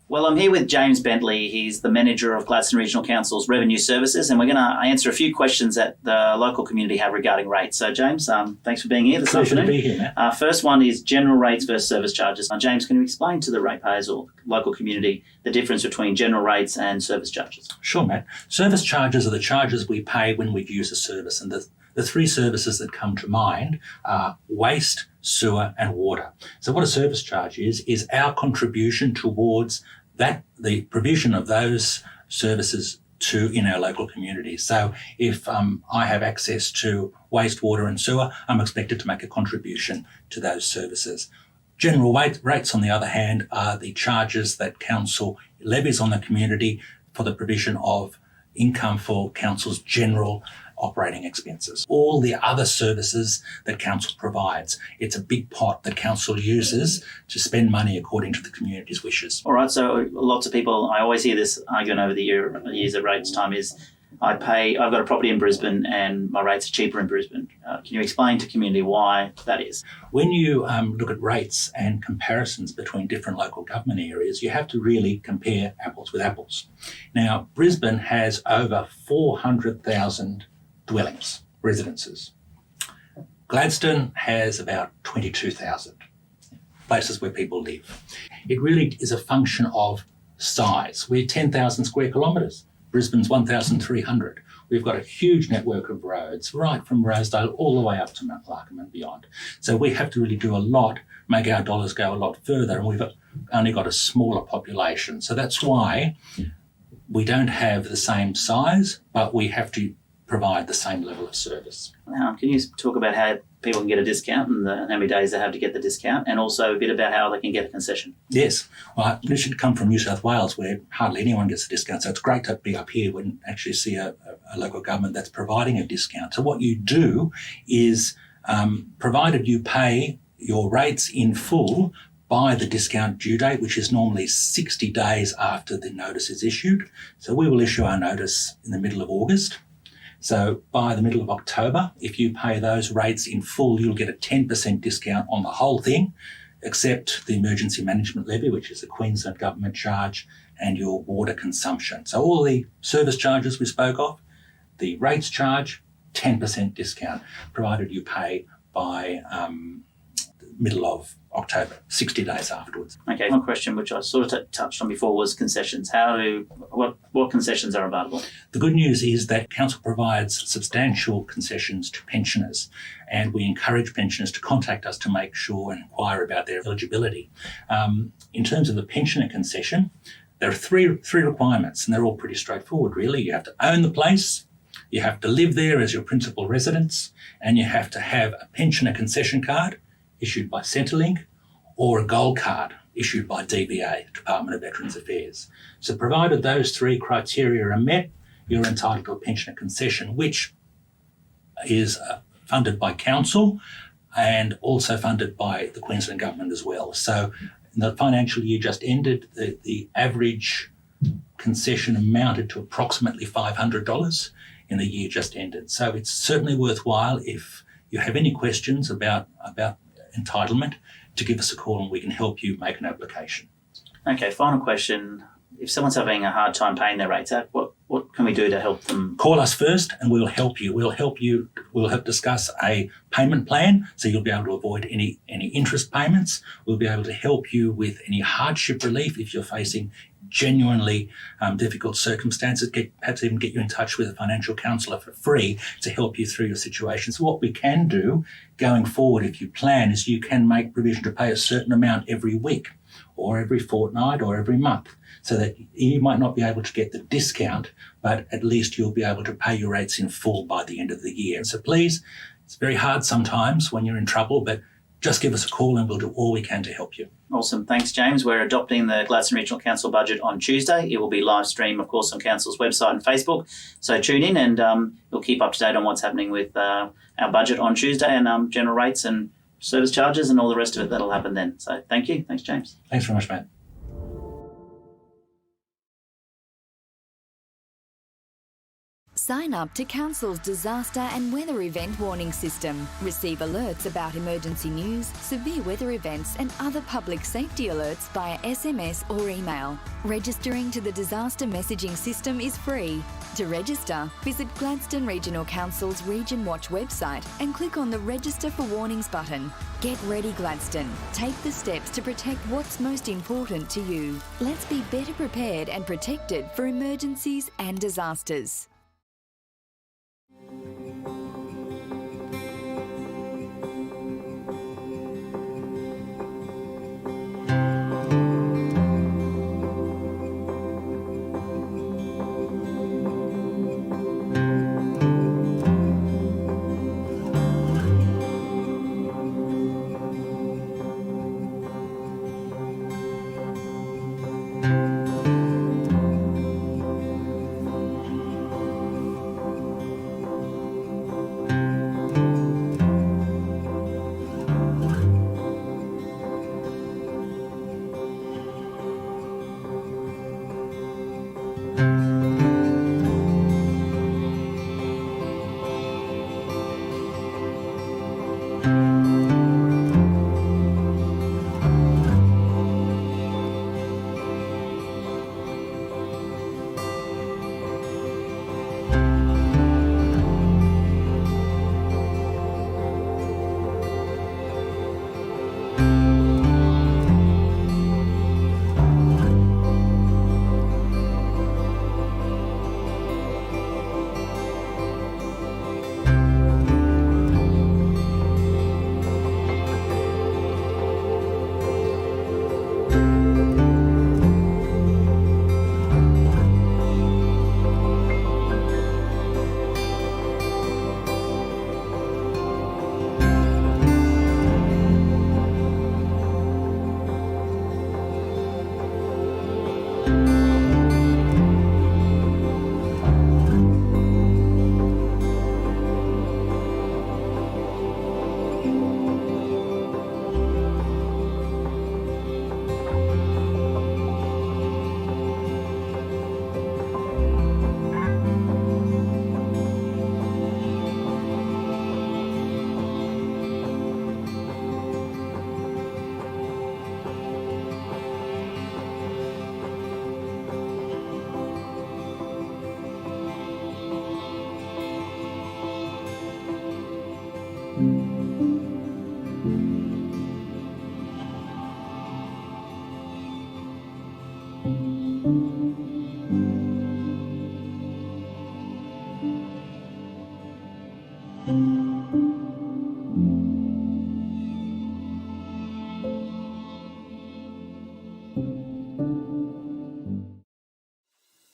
Well, I'm here with James Bentley. He's the manager of Gladstone Regional Council's Revenue Services, and we're going to answer a few questions that the local community have regarding rates. So, James, thanks for being here this afternoon. Pleasure to be here, Matt. First one is general rates versus service charges. James, can you explain to the ratepayers or local community the difference between general rates and service charges? Sure, Matt. Service charges are the charges we pay when we use a service, and the three services that come to mind are waste, sewer and water. So what a service charge is our contribution towards the provision of those services in our local community. So if I have access to wastewater and sewer, I'm expected to make a contribution to those services. General rates, on the other hand, are the charges that council levies on the community for the provision of income for council's general operating expenses. All the other services that council provides. It's a big pot that council uses to spend money according to the community's wishes. All right, so lots of people, I always hear this argument over the years of rates time is, I've got a property in Brisbane and my rates are cheaper in Brisbane. Can you explain to community why that is? When you look at rates and comparisons between different local government areas, you have to really compare apples with apples. Now, Brisbane has over 400,000 dwellings, residences. Gladstone has about 22,000 places where people live. It really is a function of size. We're 10,000 square kilometres. Brisbane's 1,300. We've got a huge network of roads, right from Rosedale all the way up to Mount Larkham and beyond. So we have to really do a lot, make our dollars go a lot further, and we've only got a smaller population. So that's why we don't have the same size, but we have to provide the same level of service. Can you talk about how people can get a discount and how many days they have to get the discount, and also a bit about how they can get a concession? Yes. Well, this should come from New South Wales, where hardly anyone gets a discount. So it's great to be up here when actually see a local government that's providing a discount. So what you do is, provided you pay your rates in full by the discount due date, which is normally 60 days after the notice is issued. So we will issue our notice in the middle of August. So by the middle of October, if you pay those rates in full, you'll get a 10% discount on the whole thing, except the emergency management levy, which is a Queensland government charge, and your water consumption. So all the service charges we spoke of, the rates charge, 10% discount, provided you pay by middle of October, 60 days afterwards. Okay, one question which I sort of touched on before was concessions. What concessions are available? The good news is that council provides substantial concessions to pensioners, and we encourage pensioners to contact us to make sure and inquire about their eligibility. In terms of the pensioner concession, there are three requirements, and they're all pretty straightforward, really. You have to own the place, you have to live there as your principal residence, and you have to have a pensioner concession card issued by Centrelink, or a gold card issued by DVA, Department of Veterans Affairs. So provided those three criteria are met, you're entitled to a pensioner concession, which is funded by council and also funded by the Queensland Government as well. So in the financial year just ended, the average concession amounted to approximately $500 in the year just ended. So it's certainly worthwhile, if you have any questions about entitlement, to give us a call and we can help you make an application. Okay, final question. If someone's having a hard time paying their rates out, what can we do to help them? Call us first and we'll help you. We'll help discuss a payment plan, so you'll be able to avoid any interest payments. We'll be able to help you with any hardship relief if you're facing genuinely difficult circumstances, perhaps even get you in touch with a financial counsellor for free to help you through your situation. So what we can do going forward, if you plan, is you can make provision to pay a certain amount every week or every fortnight or every month, so that you might not be able to get the discount, but at least you'll be able to pay your rates in full by the end of the year. So please, it's very hard sometimes when you're in trouble, but just give us a call and we'll do all we can to help you. Awesome. Thanks, James. We're adopting the Gladstone Regional Council budget on Tuesday. It will be live streamed, of course, on Council's website and Facebook. So tune in and we'll keep up to date on what's happening with our budget on Tuesday and general rates and service charges and all the rest of it that'll happen then. So thank you. Thanks, James. Thanks very much, Matt. Sign up to Council's disaster and weather event warning system. Receive alerts about emergency news, severe weather events and other public safety alerts via SMS or email. Registering to the disaster messaging system is free. To register, visit Gladstone Regional Council's Region Watch website and click on the Register for Warnings button. Get ready, Gladstone. Take the steps to protect what's most important to you. Let's be better prepared and protected for emergencies and disasters.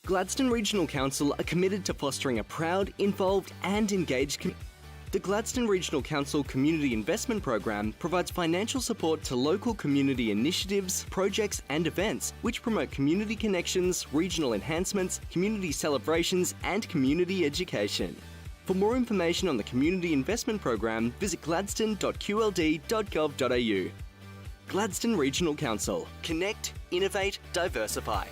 Gladstone Regional Council are committed to fostering a proud, involved and engaged community. The Gladstone Regional Council Community Investment Program provides financial support to local community initiatives, projects and events which promote community connections, regional enhancements, community celebrations and community education. For more information on the Community Investment Program, visit gladstone.qld.gov.au. Gladstone Regional Council. Connect, innovate, diversify.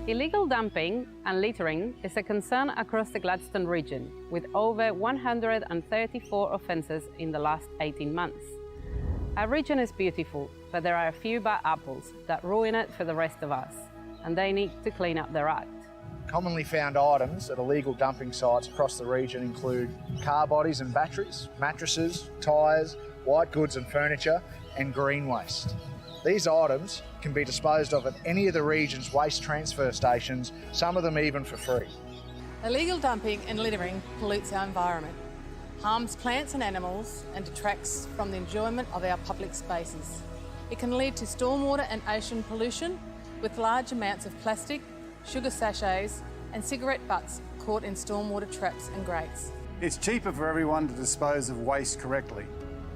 Illegal dumping and littering is a concern across the Gladstone region, with over 134 offences in the last 18 months. Our region is beautiful, but there are a few bad apples that ruin it for the rest of us, and they need to clean up their act. Commonly found items at illegal dumping sites across the region include car bodies and batteries, mattresses, tyres, white goods and furniture, and green waste. These items can be disposed of at any of the region's waste transfer stations, some of them even for free. Illegal dumping and littering pollutes our environment, harms plants and animals, and detracts from the enjoyment of our public spaces. It can lead to stormwater and ocean pollution, with large amounts of plastic, sugar sachets, and cigarette butts caught in stormwater traps and grates. It's cheaper for everyone to dispose of waste correctly.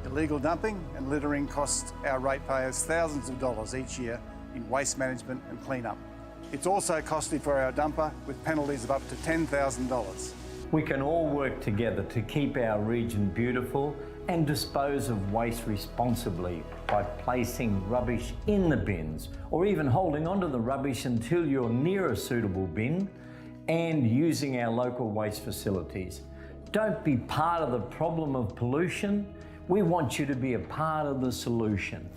Illegal dumping and littering costs our ratepayers thousands of dollars each year in waste management and clean-up. It's also costly for our dumper, with penalties of up to $10,000. We can all work together to keep our region beautiful and dispose of waste responsibly by placing rubbish in the bins, or even holding onto the rubbish until you're near a suitable bin, and using our local waste facilities. Don't be part of the problem of pollution. We want you to be a part of the solution.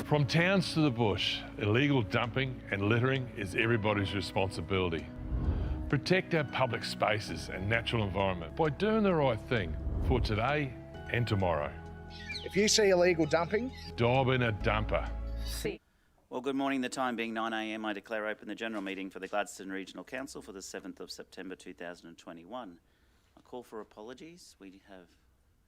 From towns to the bush, illegal dumping and littering is everybody's responsibility. Protect our public spaces and natural environment by doing the right thing for today and tomorrow. If you see illegal dumping, Dob in a dumper. Well, good morning. The time being 9 a.m, I declare open the general meeting for the Gladstone Regional Council for the 7th of September 2021. I call for apologies. We have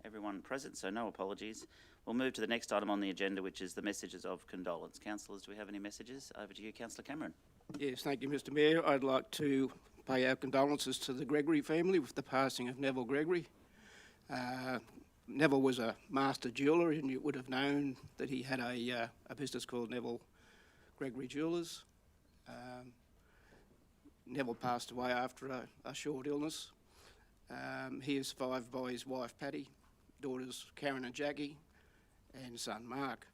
everyone present, so no apologies. We'll move to the next item on the agenda, which is the messages of condolence. Councillors, do we have any messages? Over to you, Councillor Cameron. Yes, thank you, Mr Mayor. I'd like to pay our condolences to the Gregory family with the passing of Neville Gregory. Neville was a master jeweller, and you would have known that he had a business called Neville Gregory Jewellers. Neville passed away after a short illness. He is survived by his wife Patty, daughters Karen and Jackie, and son Mark.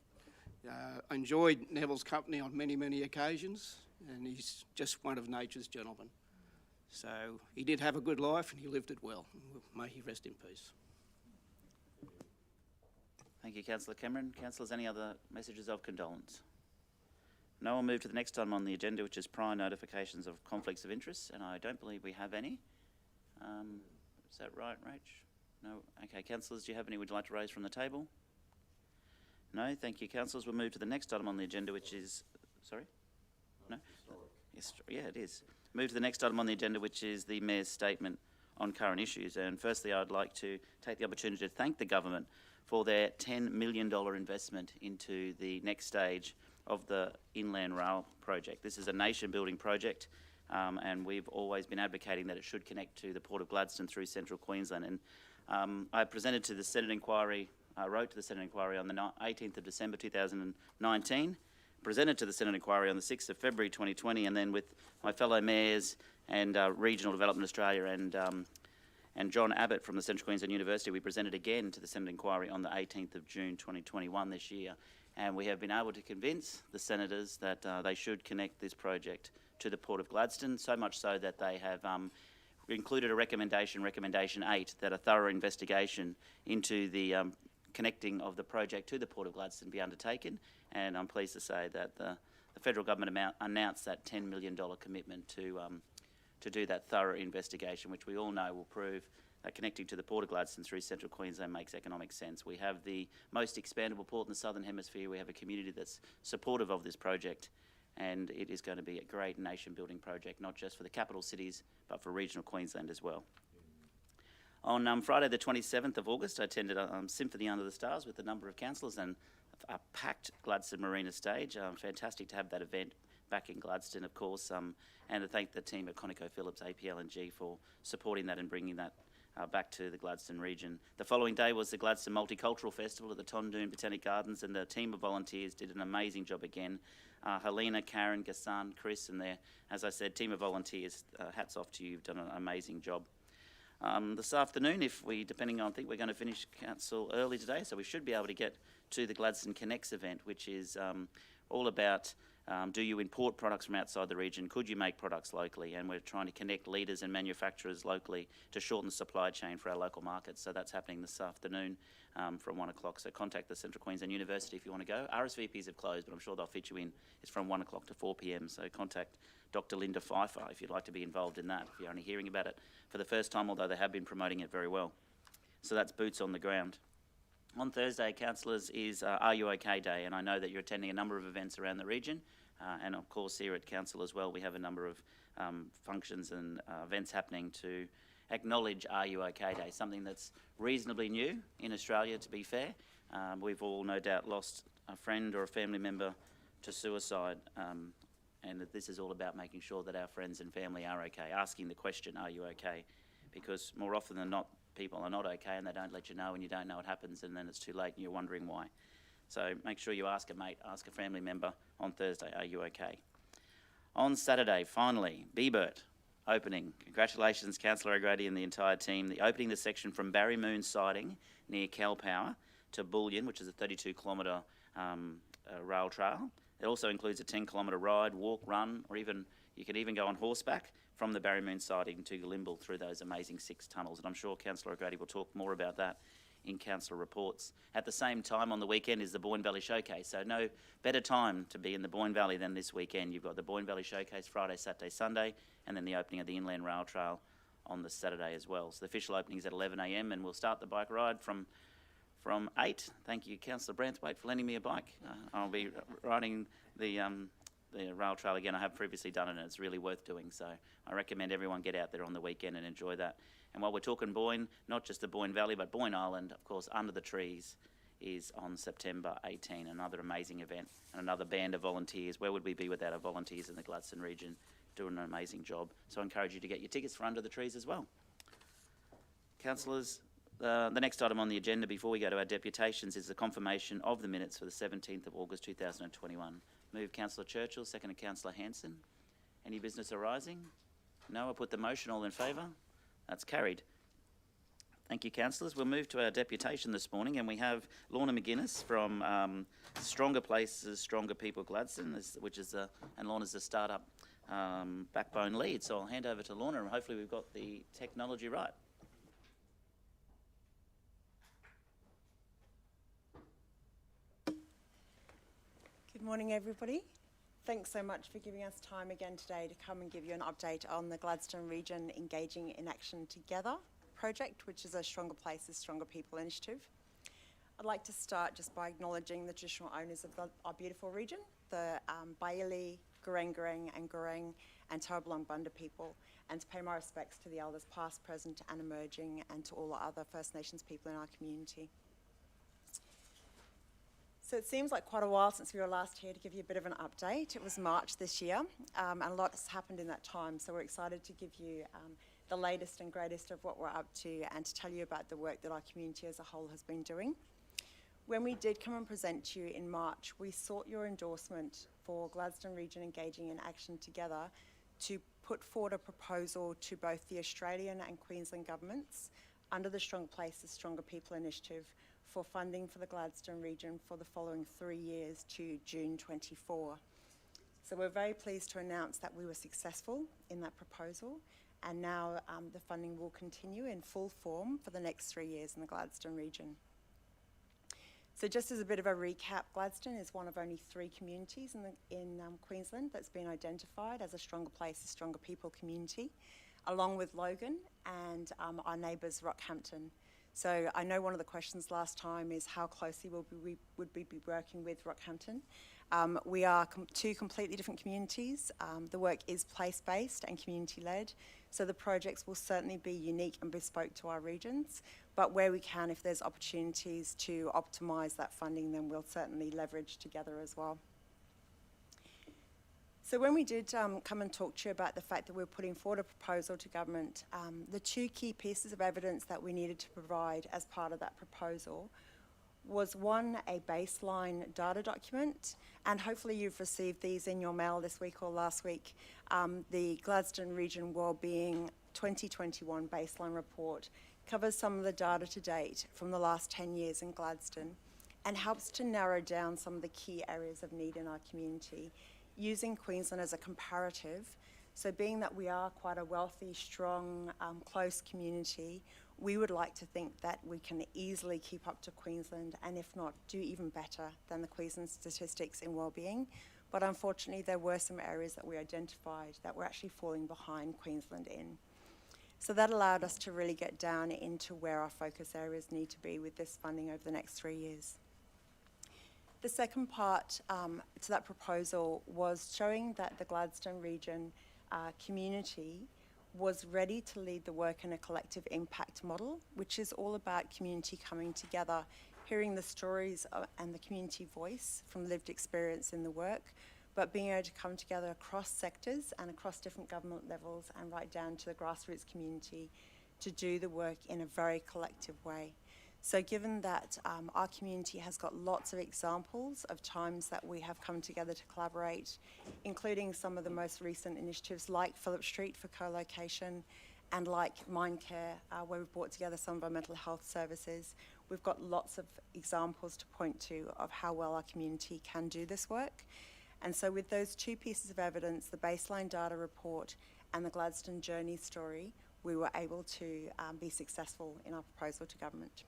I enjoyed Neville's company on many, many occasions, and he's just one of nature's gentlemen. So he did have a good life and he lived it well. May he rest in peace. Thank you, Councillor Cameron. Councillors, any other messages of condolence? No, we'll move to the next item on the agenda, which is prior notifications of conflicts of interest, and I don't believe we have any. Is that right, Rach? No? Okay, councillors, do you have any would you like to raise from the table? No? Thank you, councillors. We'll move to the next item on the agenda, which is... Sorry? No? Yes, yeah, it is. Move to the next item on the agenda, which is the Mayor's statement on current issues. And firstly, I'd like to take the opportunity to thank the government for their $10 million investment into the next stage of the Inland Rail project. This is a nation-building project, and we've always been advocating that it should connect to the Port of Gladstone through central Queensland. And I presented to the Senate inquiry, I wrote to the Senate inquiry on the 18th of December 2019, presented to the Senate inquiry on the 6th of February 2020, and then with my fellow mayors and Regional Development Australia and John Abbott from the Central Queensland University, we presented again to the Senate inquiry on the 18th of June 2021 this year. And we have been able to convince the senators that they should connect this project to the Port of Gladstone, so much so that they have included a recommendation 8, that a thorough investigation into the connecting of the project to the Port of Gladstone be undertaken. And I'm pleased to say that the federal government announced that $10 million commitment to do that thorough investigation, which we all know will prove that connecting to the Port of Gladstone through central Queensland makes economic sense. We have the most expandable port in the Southern Hemisphere. We have a community that's supportive of this project, and it is going to be a great nation-building project, not just for the capital cities, but for regional Queensland as well. On Friday the 27th of August, I attended Symphony Under the Stars with a number of councillors and a packed Gladstone Marina stage. Fantastic to have that event back in Gladstone, of course, and to thank the team at ConocoPhillips, APL&G for supporting that and bringing that back to the Gladstone region. The following day was the Gladstone Multicultural Festival at the Tondoon Botanic Gardens, and the team of volunteers did an amazing job again. Helena, Karen, Gassan, Chris, and their, as I said, team of volunteers, hats off to you, you've done an amazing job. This afternoon, depending on, I think we're going to finish council early today, so we should be able to get to the Gladstone Connects event, which is all about do you import products from outside the region? Could you make products locally? And we're trying to connect leaders and manufacturers locally to shorten the supply chain for our local markets. So that's happening this afternoon from 1 o'clock. So contact the Central Queensland University if you want to go. RSVPs have closed, but I'm sure they'll fit you in. It's from 1 o'clock to 4 p.m. So contact Dr. Linda Pfeiffer if you'd like to be involved in that, if you're only hearing about it for the first time, although they have been promoting it very well. So that's boots on the ground. On Thursday, councillors, is Are You OK Day, and I know that you're attending a number of events around the region, and of course here at council as well, we have a number of functions and events happening to acknowledge Are You OK Day, something that's reasonably new in Australia, to be fair. We've all no doubt lost a friend or a family member to suicide, and this is all about making sure that our friends and family are okay, asking the question, are you okay? Because more often than not, people are not okay and they don't let you know, and you don't know what happens, and then it's too late and you're wondering why. So make sure you ask a mate, ask a family member on Thursday, are you okay? On Saturday, finally, Beebert opening. Congratulations, Councillor O'Grady and the entire team. The opening the section from Barrymoon siding near Calpower to Bullion, which is a 32-kilometre rail trail. It also includes a 10-kilometre ride, walk, run, or even you could even go on horseback from the Barrymoon siding to Galimble through those amazing 6 tunnels. And I'm sure Councillor O'Grady will talk more about that in council reports. At the same time, on the weekend is the Boyne Valley Showcase. So no better time to be in the Boyne Valley than this weekend. You've got the Boyne Valley Showcase Friday, Saturday, Sunday, and then the opening of the Inland Rail Trail on the Saturday as well. So the official opening is at 11 a.m. and we'll start the bike ride from 8. Thank you, Councillor Branthwaite, for lending me a bike. I'll be riding the the rail trail again. I have previously done it, and it's really worth doing. So I recommend everyone get out there on the weekend and enjoy that. And while we're talking Boyne, not just the Boyne Valley, but Boyne Island, of course, Under the Trees is on September 18, another amazing event and another band of volunteers. Where would we be without our volunteers in the Gladstone region doing an amazing job? So I encourage you to get your tickets for Under the Trees as well. Councillors, the next item on the agenda before we go to our deputations is the confirmation of the minutes for the 17th of August 2021. Move Councillor Churchill, seconded Councillor Hanson. Any business arising? No, I put the motion. All in favour? That's carried. Thank you, councillors. We'll move to our deputation this morning, and we have Lorna McGuinness from Stronger Places, Stronger People Gladstone, and Lorna's the startup backbone lead. So I'll hand over to Lorna, and hopefully we've got the technology right. Good morning, everybody. Thanks so much for giving us time again today to come and give you an update on the Gladstone region Engaging in Action Together project, which is a Stronger Places, Stronger People initiative. I'd like to start just by acknowledging the traditional owners of our beautiful region, the Bailey, Gureng and Gureng and Tarrabulung Bunda people, and to pay my respects to the elders past, present and emerging, and to all the other First Nations people in our community. So it seems like quite a while since we were last here to give you a bit of an update. It was March this year, and a lot has happened in that time, so we're excited to give you the latest and greatest of what we're up to and to tell you about the work that our community as a whole has been doing. When we did come and present to you in March, we sought your endorsement for Gladstone Region Engaging in Action Together to put forward a proposal to both the Australian and Queensland governments under the Strong Places, Stronger People initiative for funding for the Gladstone region for the following 3 years to June 24. So we're very pleased to announce that we were successful in that proposal, and now the funding will continue in full form for the next 3 years in the Gladstone region. So just as a bit of a recap, Gladstone is one of only 3 communities in Queensland that's been identified as a Stronger Places, Stronger People community, along with Logan and our neighbours Rockhampton. So I know one of the questions last time is how closely would we be working with Rockhampton. We are 2 completely different communities. The work is place-based and community-led, so the projects will certainly be unique and bespoke to our regions, but where we can, if there's opportunities to optimise that funding, then we'll certainly leverage together as well. So when we did come and talk to you about the fact that we're putting forward a proposal to government, the 2 key pieces of evidence that we needed to provide as part of that proposal was, one, a baseline data document, and hopefully you've received these in your mail this week or last week, the Gladstone Region Wellbeing 2021 baseline report covers some of the data to date from the last 10 years in Gladstone and helps to narrow down some of the key areas of need in our community, using Queensland as a comparative. So being that we are quite a wealthy, strong, close community, we would like to think that we can easily keep up to Queensland, and if not, do even better than the Queensland statistics in wellbeing. But unfortunately, there were some areas that we identified that were actually falling behind Queensland in. So that allowed us to really get down into where our focus areas need to be with this funding over the next 3 years. The second part to that proposal was showing that the Gladstone region community was ready to lead the work in a collective impact model, which is all about community coming together, hearing the stories and the community voice from lived experience in the work, but being able to come together across sectors and across different government levels and right down to the grassroots community to do the work in a very collective way. So given that our community has got lots of examples of times that we have come together to collaborate, including some of the most recent initiatives like Phillip Street for co-location and like Mindcare, where we've brought together some of our mental health services, we've got lots of examples to point to of how well our community can do this work. And so with those 2 pieces of evidence, the baseline data report and the Gladstone journey story, we were able to be successful in our proposal to government.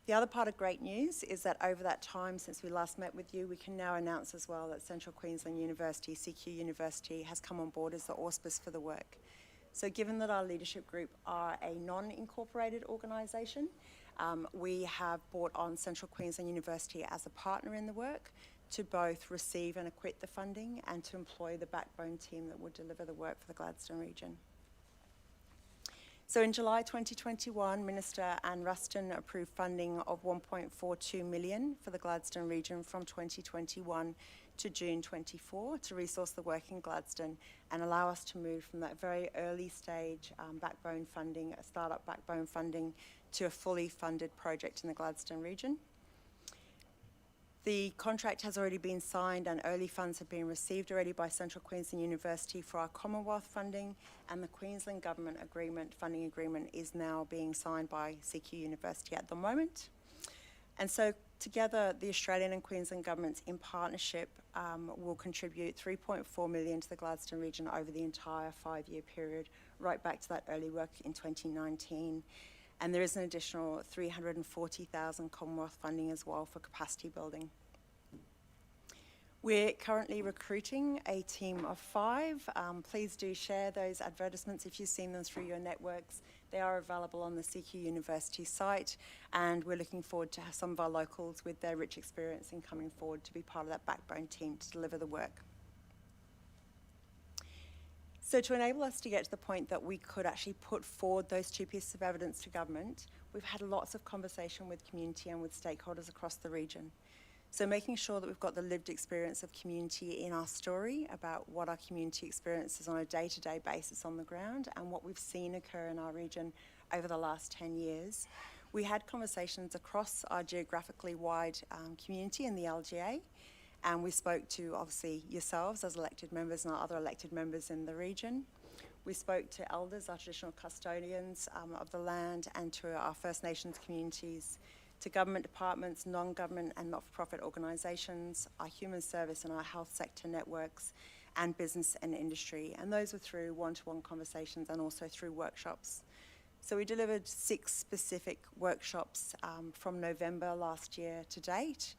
The other part of great news is that over that time since we last met with you, we can now announce as well that Central Queensland University, CQ University, has come on board as the auspice for the work. So given that our leadership group are a non-incorporated organisation, we have brought on Central Queensland University as a partner in the work to both receive and acquit the funding and to employ the backbone team that will deliver the work for the Gladstone region. So in July 2021, Minister Anne Ruston approved funding of $1.42 million for the Gladstone region from 2021 to June 24 to resource the work in Gladstone and allow us to move from that very early stage backbone funding, a startup backbone funding, to a fully funded project in the Gladstone region. The contract has already been signed and early funds have been received already by Central Queensland University for our Commonwealth funding, and the Queensland Government funding agreement is now being signed by CQ University at the moment. And so together, the Australian and Queensland governments in partnership will contribute $3.4 million to the Gladstone region over the entire 5-year period, right back to that early work in 2019. And there is an additional $340,000 Commonwealth funding as well for capacity building. We're currently recruiting a team of 5. Please do share those advertisements if you've seen them through your networks. They are available on the CQ University site, and we're looking forward to have some of our locals with their rich experience in coming forward to be part of that backbone team to deliver the work. So to enable us to get to the point that we could actually put forward those 2 pieces of evidence to government, we've had lots of conversation with community and with stakeholders across the region. So making sure that we've got the lived experience of community in our story about what our community experiences on a day-to-day basis on the ground and what we've seen occur in our region over the last 10 years. We had conversations across our geographically wide community in the LGA, and we spoke to, obviously, yourselves as elected members and our other elected members in the region. We spoke to elders, our traditional custodians of the land, and to our First Nations communities, to government departments, non-government and not-for-profit organisations, our human service and our health sector networks, and business and industry. And those were through one-to-one conversations and also through workshops. So we delivered 6 specific workshops from November last year to date.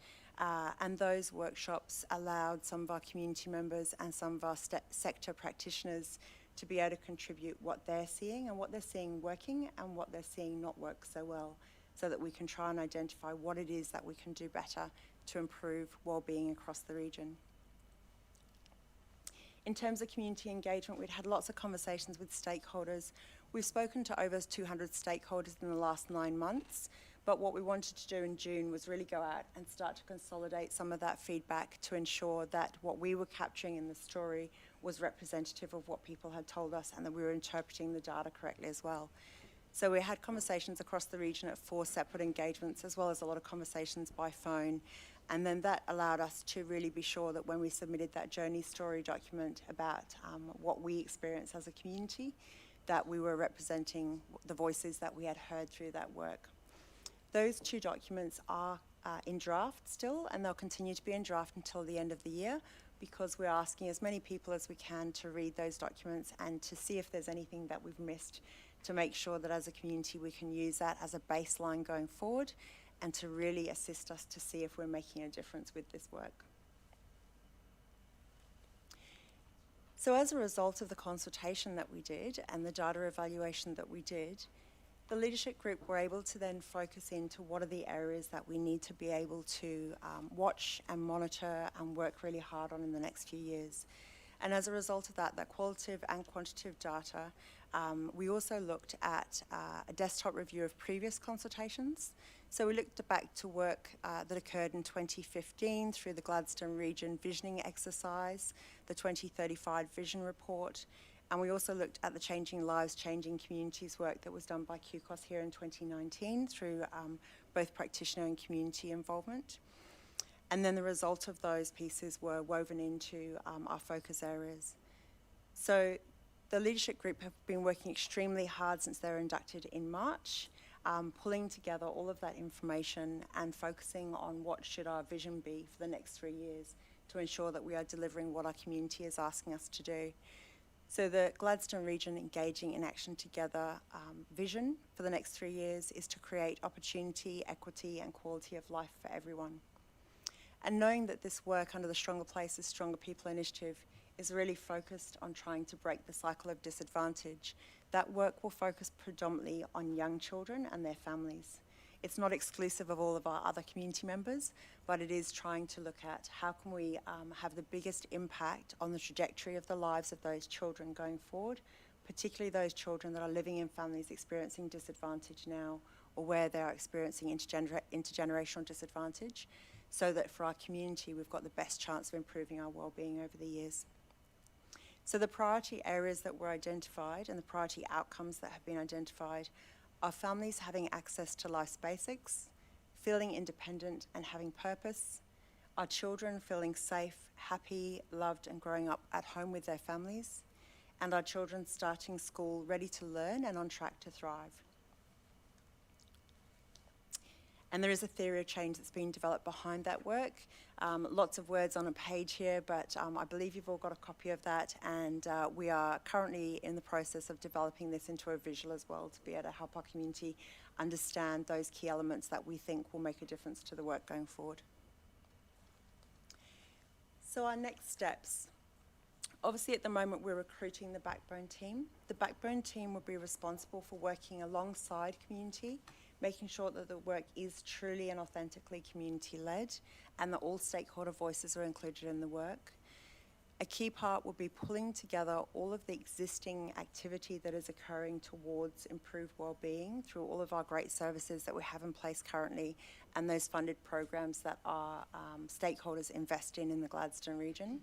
And those workshops allowed some of our community members and some of our sector practitioners to be able to contribute what they're seeing and what they're seeing working and what they're seeing not work so well, so that we can try and identify what it is that we can do better to improve wellbeing across the region. In terms of community engagement, we'd had lots of conversations with stakeholders. We've spoken to over 200 stakeholders in the last 9 months, but what we wanted to do in June was really go out and start to consolidate some of that feedback to ensure that what we were capturing in the story was representative of what people had told us and that we were interpreting the data correctly as well. So we had conversations across the region at 4 separate engagements, as well as a lot of conversations by phone. And then that allowed us to really be sure that when we submitted that journey story document about what we experienced as a community, that we were representing the voices that we had heard through that work. Those 2 documents are in draft still, and they'll continue to be in draft until the end of the year, because we're asking as many people as we can to read those documents and to see if there's anything that we've missed, to make sure that as a community we can use that as a baseline going forward and to really assist us to see if we're making a difference with this work. So as a result of the consultation that we did and the data evaluation that we did, the leadership group were able to then focus into what are the areas that we need to be able to watch and monitor and work really hard on in the next few years. And as a result of that qualitative and quantitative data, we also looked at a desktop review of previous consultations. So we looked back to work that occurred in 2015 through the Gladstone Region Visioning Exercise, the 2035 Vision Report, and we also looked at the Changing Lives, Changing Communities work that was done by QCOS here in 2019 through both practitioner and community involvement. And then the result of those pieces were woven into our focus areas. So the leadership group have been working extremely hard since they were inducted in March, pulling together all of that information and focusing on what should our vision be for the next 3 years to ensure that we are delivering what our community is asking us to do. So the Gladstone Region Engaging in Action Together vision for the next 3 years is to create opportunity, equity and quality of life for everyone. And knowing that this work under the Stronger Places, Stronger People initiative is really focused on trying to break the cycle of disadvantage, that work will focus predominantly on young children and their families. It's not exclusive of all of our other community members, but it is trying to look at how can we have the biggest impact on the trajectory of the lives of those children going forward, particularly those children that are living in families experiencing disadvantage now, or where they are experiencing intergenerational disadvantage, so that for our community we've got the best chance of improving our wellbeing over the years. So the priority areas that were identified and the priority outcomes that have been identified are families having access to life's basics, feeling independent and having purpose, our children feeling safe, happy, loved and growing up at home with their families, and our children starting school ready to learn and on track to thrive. And there is a theory of change that's been developed behind that work. Lots of words on a page here, but I believe you've all got a copy of that, and we are currently in the process of developing this into a visual as well to be able to help our community understand those key elements that we think will make a difference to the work going forward. So our next steps. Obviously at the moment we're recruiting the backbone team. The backbone team will be responsible for working alongside community, making sure that the work is truly and authentically community-led and that all stakeholder voices are included in the work. A key part will be pulling together all of the existing activity that is occurring towards improved wellbeing through all of our great services that we have in place currently and those funded programs that our stakeholders invest in the Gladstone region.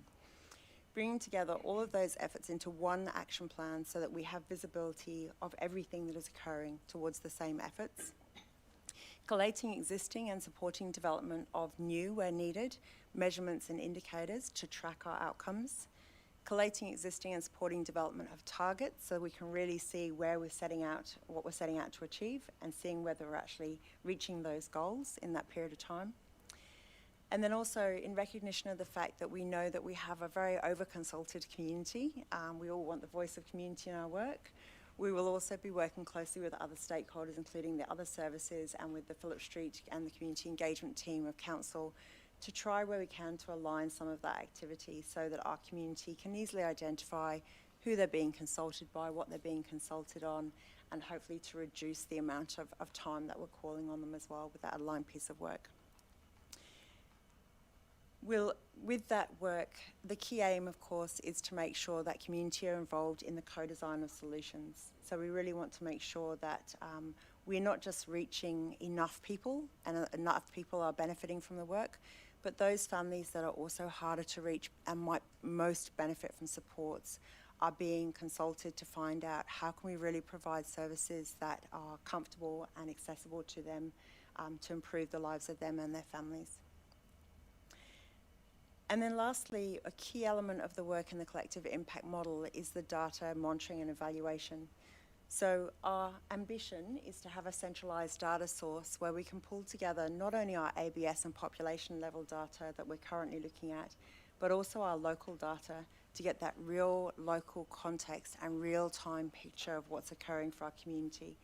Bringing together all of those efforts into one action plan so that we have visibility of everything that is occurring towards the same efforts. Collating existing and supporting development of new, where needed, measurements and indicators to track our outcomes. Collating existing and supporting development of targets so we can really see where we're setting out, what we're setting out to achieve, and seeing whether we're actually reaching those goals in that period of time. And then also in recognition of the fact that we know that we have a very over-consulted community. We all want the voice of community in our work. We will also be working closely with other stakeholders, including the other services and with the Phillip Street and the community engagement team of council to try where we can to align some of that activity so that our community can easily identify who they're being consulted by, what they're being consulted on, and hopefully to reduce the amount of time that we're calling on them as well with that aligned piece of work. With that work, the key aim, of course, is to make sure that community are involved in the co-design of solutions. So we really want to make sure that we're not just reaching enough people and enough people are benefiting from the work, but those families that are also harder to reach and might most benefit from supports are being consulted to find out how can we really provide services that are comfortable and accessible to them to improve the lives of them and their families. And then lastly, a key element of the work in the collective impact model is the data monitoring and evaluation. So our ambition is to have a centralised data source where we can pull together not only our ABS and population level data that we're currently looking at, but also our local data to get that real local context and real-time picture of what's occurring for our community.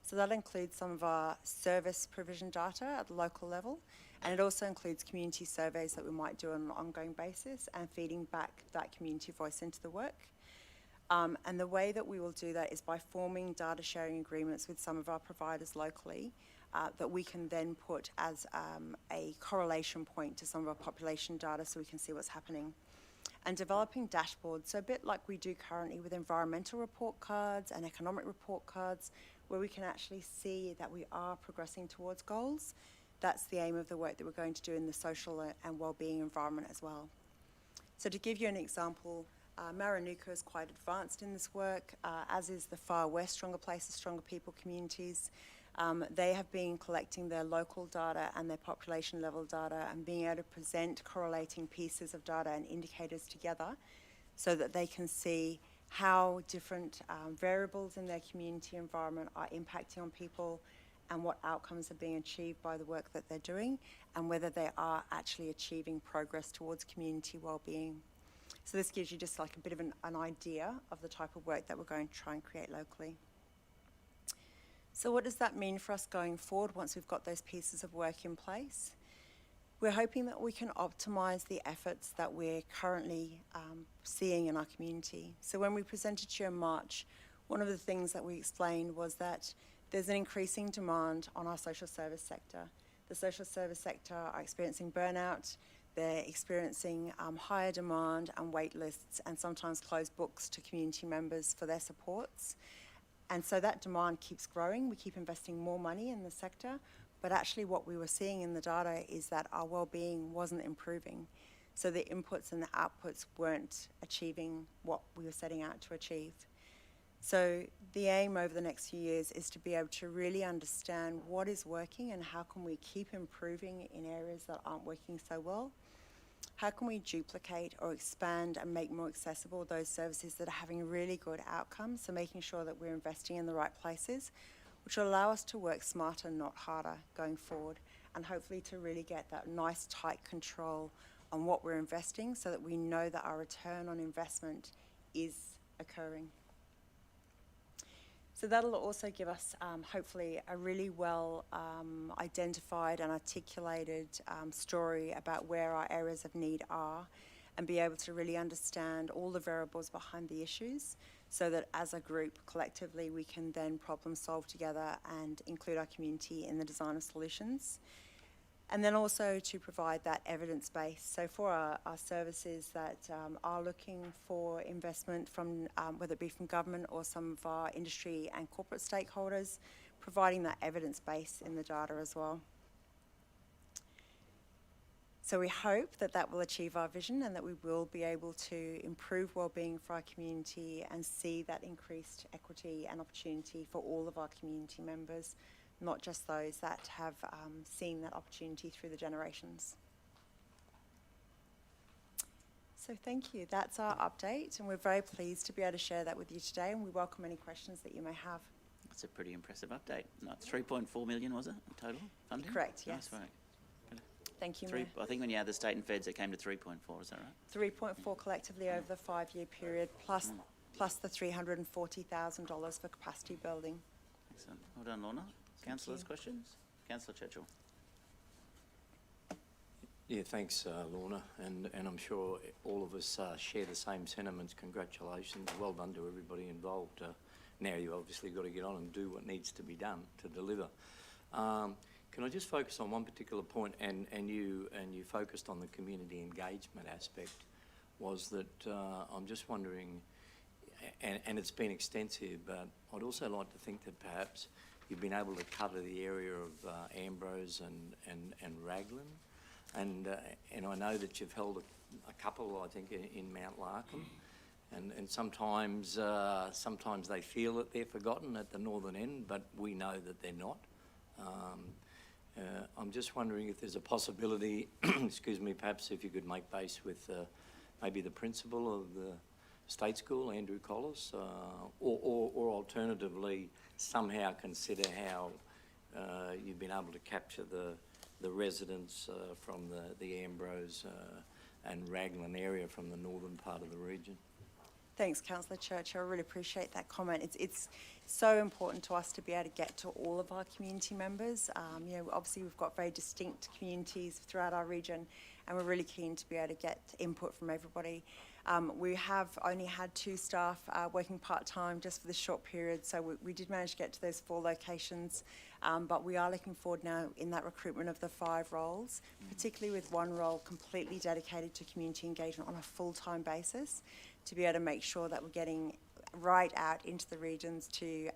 So that includes some of our service provision data at the local level, and it also includes community surveys that we might do on an ongoing basis and feeding back that community voice into the work. And the way that we will do that is by forming data sharing agreements with some of our providers locally that we can then put as a correlation point to some of our population data so we can see what's happening. And developing dashboards, so a bit like we do currently with environmental report cards and economic report cards, where we can actually see that we are progressing towards goals. That's the aim of the work that we're going to do in the social and wellbeing environment as well. So to give you an example, Maranuka is quite advanced in this work, as is the Far West Stronger Places, Stronger People communities. They have been collecting their local data and their population level data and being able to present correlating pieces of data and indicators together so that they can see how different variables in their community environment are impacting on people and what outcomes are being achieved by the work that they're doing and whether they are actually achieving progress towards community wellbeing. So this gives you just like a bit of an idea of the type of work that we're going to try and create locally. So what does that mean for us going forward once we've got those pieces of work in place? We're hoping that we can optimise the efforts that we're currently seeing in our community. So when we presented to you in March, one of the things that we explained was that There's an increasing demand on our social service sector. The social service sector are experiencing burnout, they're experiencing higher demand and wait lists, and sometimes closed books to community members for their supports. And so that demand keeps growing. We keep investing more money in the sector, but actually what we were seeing in the data is that our wellbeing wasn't improving. So the inputs and the outputs weren't achieving what we were setting out to achieve. So the aim over the next few years is to be able to really understand what is working and how can we keep improving in areas that aren't working so well. How can we duplicate or expand and make more accessible those services that are having really good outcomes, so making sure that we're investing in the right places, which will allow us to work smarter, not harder, going forward, and hopefully to really get that nice, tight control on what we're investing so that we know that our return on investment is occurring. So that'll also give us, hopefully, a really well identified and articulated story about where our areas of need are, and be able to really understand all the variables behind the issues, so that as a group, collectively, we can then problem solve together and include our community in the design of solutions. And then also to provide that evidence base. So for our services that are looking for investment from, whether it be from government or some of our industry and corporate stakeholders, providing that evidence base in the data as well. So we hope that that will achieve our vision and that we will be able to improve wellbeing for our community and see that increased equity and opportunity for all of our community members, not just those that have seen that opportunity through the generations. So thank you. That's our update, and we're very pleased to be able to share that with you today, and we welcome any questions that you may have. That's a pretty impressive update. 3.4 million, was it, total funding? Correct, yes. Nice work. Thank you, Mayor. I think when you add the state and feds, it came to 3.4, is that right? 3.4 collectively over the 5-year period, plus the $340,000 for capacity building. Excellent. Well done, Lorna. Councillors, questions? Councillor Churchill. Yeah, thanks, Lorna, and I'm sure all of us share the same sentiments. Congratulations, well done to everybody involved. Now you've obviously got to get on and do what needs to be done to deliver. Can I just focus on one particular point, and you focused on the community engagement aspect, was that I'm just wondering, and it's been extensive, but I'd also like to think that perhaps you've been able to cover the area of Ambrose and Raglan, and I know that you've held a couple, I think, in Mount Larkham, and sometimes they feel that they're forgotten at the northern end, but we know that they're not. I'm just wondering if there's a possibility, excuse me, perhaps if you could make base with maybe the principal of the state school, Andrew Collis, or alternatively somehow consider how you've been able to capture the residents from the Ambrose and Raglan area from the northern part of the region. Thanks, Councillor Churchill. I really appreciate that comment. It's so important to us to be able to get to all of our community members. You know, obviously we've got very distinct communities throughout our region, and we're really keen to be able to get input from everybody. We have only had 2 staff working part-time just for this short period, so we did manage to get to those 4 locations, but we are looking forward now in that recruitment of the 5 roles, particularly with 1 role completely dedicated to community engagement on a full-time basis, to be able to make sure that we're getting right out into the regions to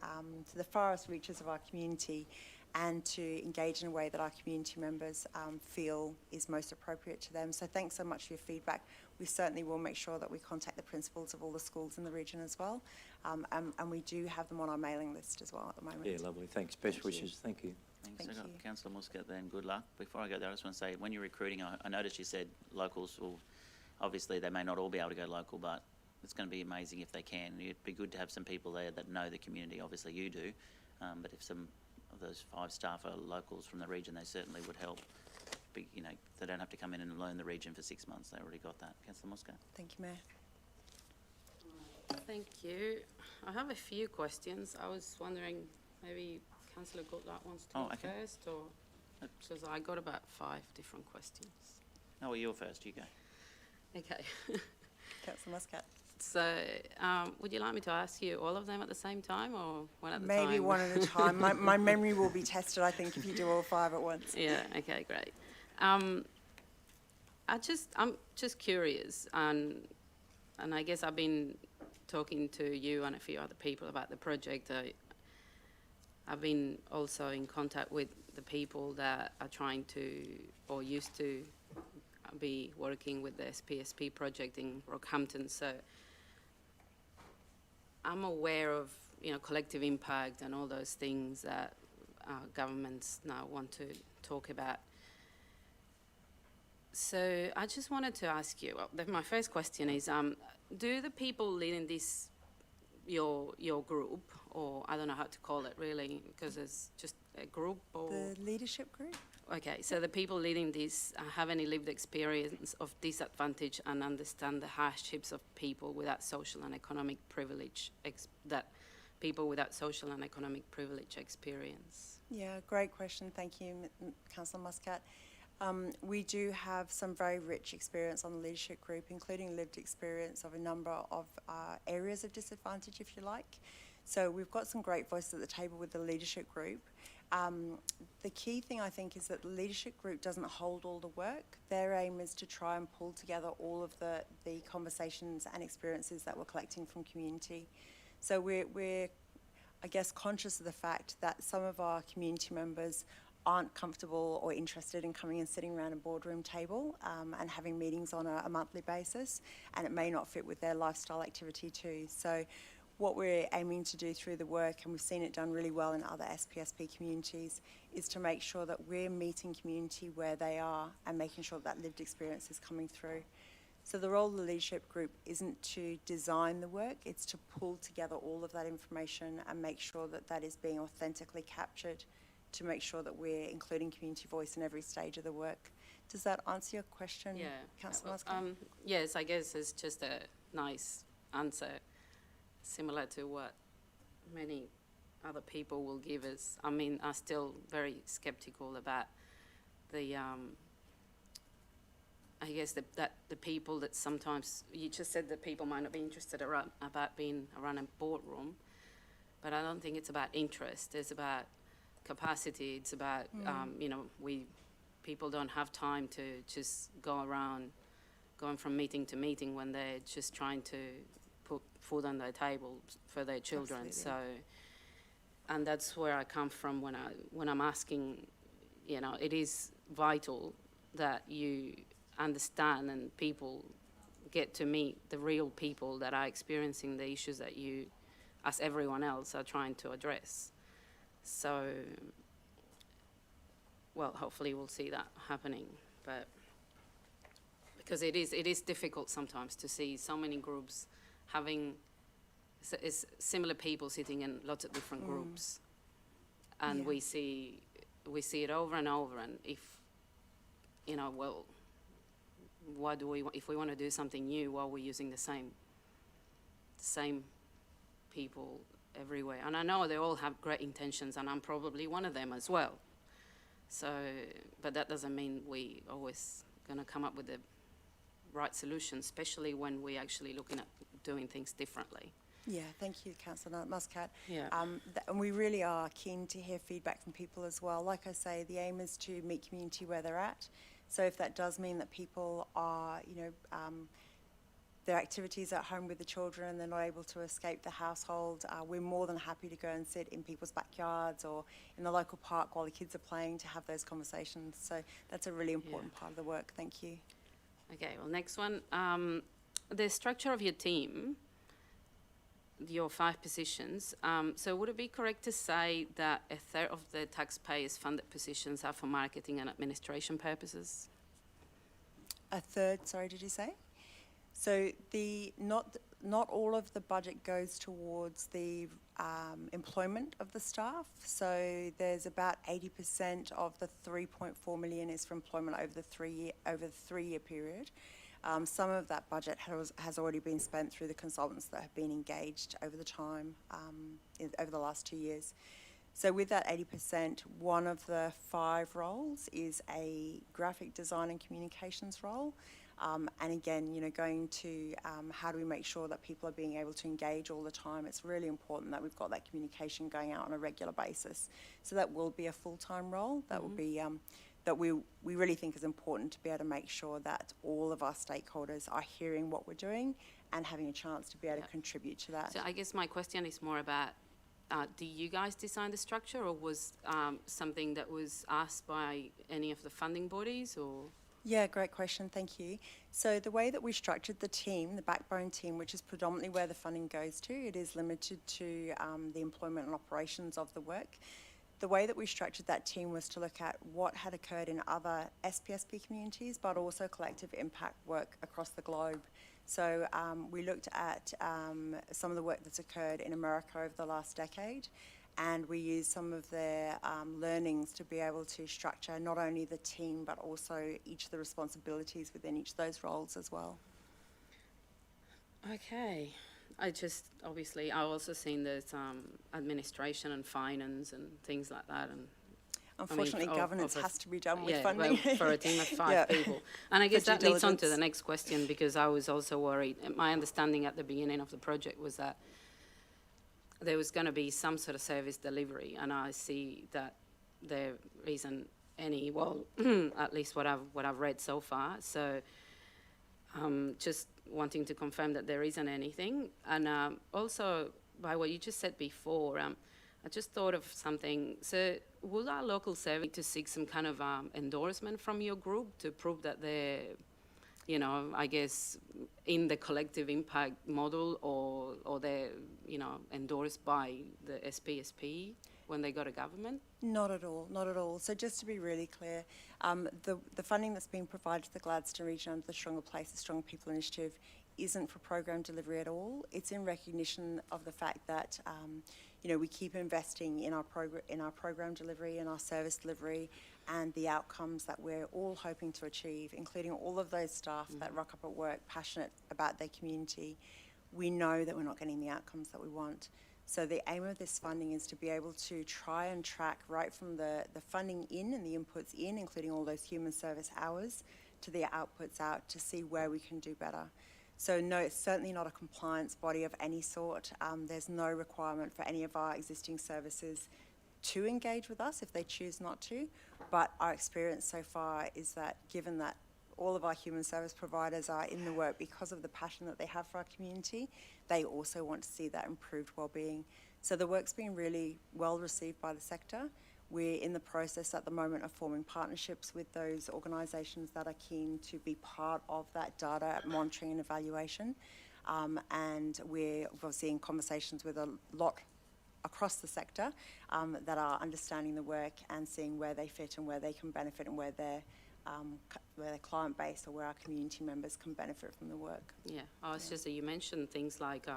the farthest reaches of our community, and to engage in a way that our community members feel is most appropriate to them. So thanks so much for your feedback. We certainly will make sure that we contact the principals of all the schools in the region as well, and we do have them on our mailing list as well at the moment. Yeah, lovely. Thanks. Best wishes. Thank you. Thanks. Thank you. Councillor Muscat then, good luck. Before I go there, I just want to say, when you're recruiting, I noticed you said locals will, obviously they may not all be able to go local, but it's going to be amazing if they can. It'd be good to have some people there that know the community. Obviously you do, but if some of those 5 staff are locals from the region, they certainly would help. You know, they don't have to come in and learn the region for 6 months. They already got that. Councillor Muscat. Thank you, Mayor. Thank you. I have a few questions. I was wondering, maybe Councillor Goodluck wants to go first, or because I got about 5 different questions. No, well, you're first. You go. Okay. Councillor Muscat. So, would you like me to ask you all of them at the same time, or one at a time? Maybe one at a time. My memory will be tested, I think, if you do all 5 at once. Yeah. Okay. Great. I'm just curious, and I guess I've been talking to you and a few other people about the project. I've been also in contact with the people that are trying to, or used to be working with the SPSP project in Rockhampton. So I'm aware of, collective impact and all those things that governments now want to talk about. So I just wanted to ask you, my first question is, do the people leading this, your group, or I don't know how to call it really, because it's just a group, or... The leadership group? Okay, so the people leading this have any lived experience of disadvantage and understand the hardships of people without social and economic privilege, that people without social and economic privilege experience? Yeah, great question. Thank you, Councillor Muscat. We do have some very rich experience on the leadership group, including lived experience of a number of areas of disadvantage, if you like. So we've got some great voices at the table with the leadership group. The key thing, I think, is that the leadership group doesn't hold all the work. Their aim is to try and pull together all of the conversations and experiences that we're collecting from community. So we're, I guess, conscious of the fact that some of our community members aren't comfortable or interested in coming and sitting around a boardroom table and having meetings on a monthly basis, and it may not fit with their lifestyle activity too. So what we're aiming to do through the work, and we've seen it done really well in other SPSP communities, is to make sure that we're meeting community where they are and making sure that lived experience is coming through. So the role of the leadership group isn't to design the work, it's to pull together all of that information and make sure that that is being authentically captured, to make sure that we're including community voice in every stage of the work. Does that answer your question, Councillor Muscat? Yes, I guess it's just a nice answer, similar to what many other people will give us. I mean, I'm still very sceptical about the, I guess that the people that sometimes, you just said that people might not be interested about being around a boardroom, but I don't think it's about interest, it's about capacity, it's about, people don't have time to just go around, going from meeting to meeting when they're just trying to put food on their table for their children. Absolutely. So, and that's where I come from when I'm asking, it is vital that you understand and people get to meet the real people that are experiencing the issues that you, as everyone else, are trying to address. So, well, hopefully we'll see that happening, but because it is difficult sometimes to see so many groups having similar people sitting in lots of different groups, and we see it over and over. And if what do we if we want to do something new? Why are we using the same people everywhere? And I know they all have great intentions, and I'm probably one of them as well. So, but that doesn't mean we always going to come up with the right solution, especially when we're actually looking at doing things differently. Yeah, thank you, Councillor Muscat. Yeah. And we really are keen to hear feedback from people as well. Like I say, the aim is to meet community where they're at. So if that does mean that people are, their activities at home with the children and they're not able to escape the household, we're more than happy to go and sit in people's backyards or in the local park while the kids are playing to have those conversations. So that's a really important part of the work. Thank you. Okay, well, next one. The structure of your team, your 5 positions, so would it be correct to say that a third of the taxpayers' funded positions are for marketing and administration purposes? A third, sorry, did you say? So not all of the budget goes towards the employment of the staff. So there's about 80% of the 3.4 million is for employment over the 3-year period. Some of that budget has already been spent through the consultants that have been engaged over the time, over the last 2 years. So with that 80%, one of the 5 roles is a graphic design and communications role. And again, going to how do we make sure that people are being able to engage all the time. It's really important that we've got that communication going out on a regular basis. So that will be a full-time role. That will be that we really think is important to be able to make sure that all of our stakeholders are hearing what we're doing and having a chance to be able to contribute to that. So I guess my question is more about, do you guys design the structure, or was something that was asked by any of the funding bodies, or? Yeah, great question, thank you. So the way that we structured the team, the backbone team, which is predominantly where the funding goes to, it is limited to the employment and operations of the work. The way that we structured that team was to look at what had occurred in other SPSP communities, but also collective impact work across the globe. So we looked at some of the work that's occurred in America over the last decade, and we used some of their learnings to be able to structure not only the team, but also each of the responsibilities within each of those roles as well. Okay. I also seen there's administration and finance and things like that, and unfortunately, governance has to be done with funding. Well, for a team of 5 people. And I guess that leads on to the next question, because I was also worried. My understanding at the beginning of the project was that there was going to be some sort of service delivery, and I see that there isn't any. Well, at least what I've read so far. So, just wanting to confirm that there isn't anything. And also, by what you just said before, I just thought of something. So will our local service to seek some kind of endorsement from your group to prove that they're, I guess, in the collective impact model, or they're, endorsed by the SPSP when they go to government? Not at all, not at all. So just to be really clear, the funding that's being provided to the Gladstone region under the Stronger Places, Stronger People initiative isn't for program delivery at all. It's in recognition of the fact that we keep investing in our program delivery and our service delivery and the outcomes that we're all hoping to achieve, including all of those staff that rock up at work passionate about their community. We know that we're not getting the outcomes that we want. So the aim of this funding is to be able to try and track right from the funding in and the inputs in, including all those human service hours, to the outputs out, to see where we can do better. So no, it's certainly not a compliance body of any sort. There's no requirement for any of our existing services to engage with us if they choose not to. But our experience so far is that given that all of our human service providers are in the work because of the passion that they have for our community, they also want to see that improved wellbeing. So the work's been really well received by the sector. We're in the process at the moment of forming partnerships with those organisations that are keen to be part of that data monitoring and evaluation. And we're obviously in conversations with a lot across the sector that are understanding the work and seeing where they fit and where they can benefit and where their client base or where our community members can benefit from the work. Yeah, it's just that you mentioned things like,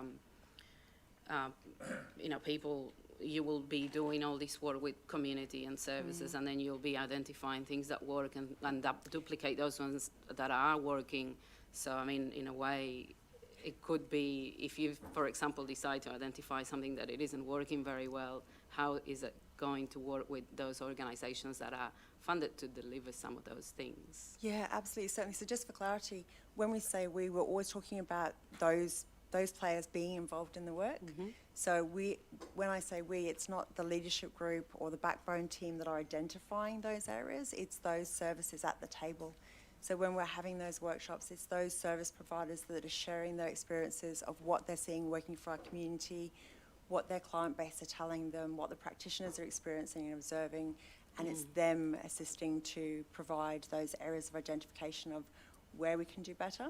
people, you will be doing all this work with community and services, and then you'll be identifying things that work and duplicate those ones that are working. So, I mean, in a way, it could be, if you, for example, decide to identify something that it isn't working very well, how is it going to work with those organisations that are funded to deliver some of those things? Yeah, absolutely, certainly. So just for clarity, when we say we, we're always talking about those players being involved in the work. So when I say we, it's not the leadership group or the backbone team that are identifying those areas, it's those services at the table. So when we're having those workshops, it's those service providers that are sharing their experiences of what they're seeing working for our community, what their client base are telling them, what the practitioners are experiencing and observing, and it's them assisting to provide those areas of identification of where we can do better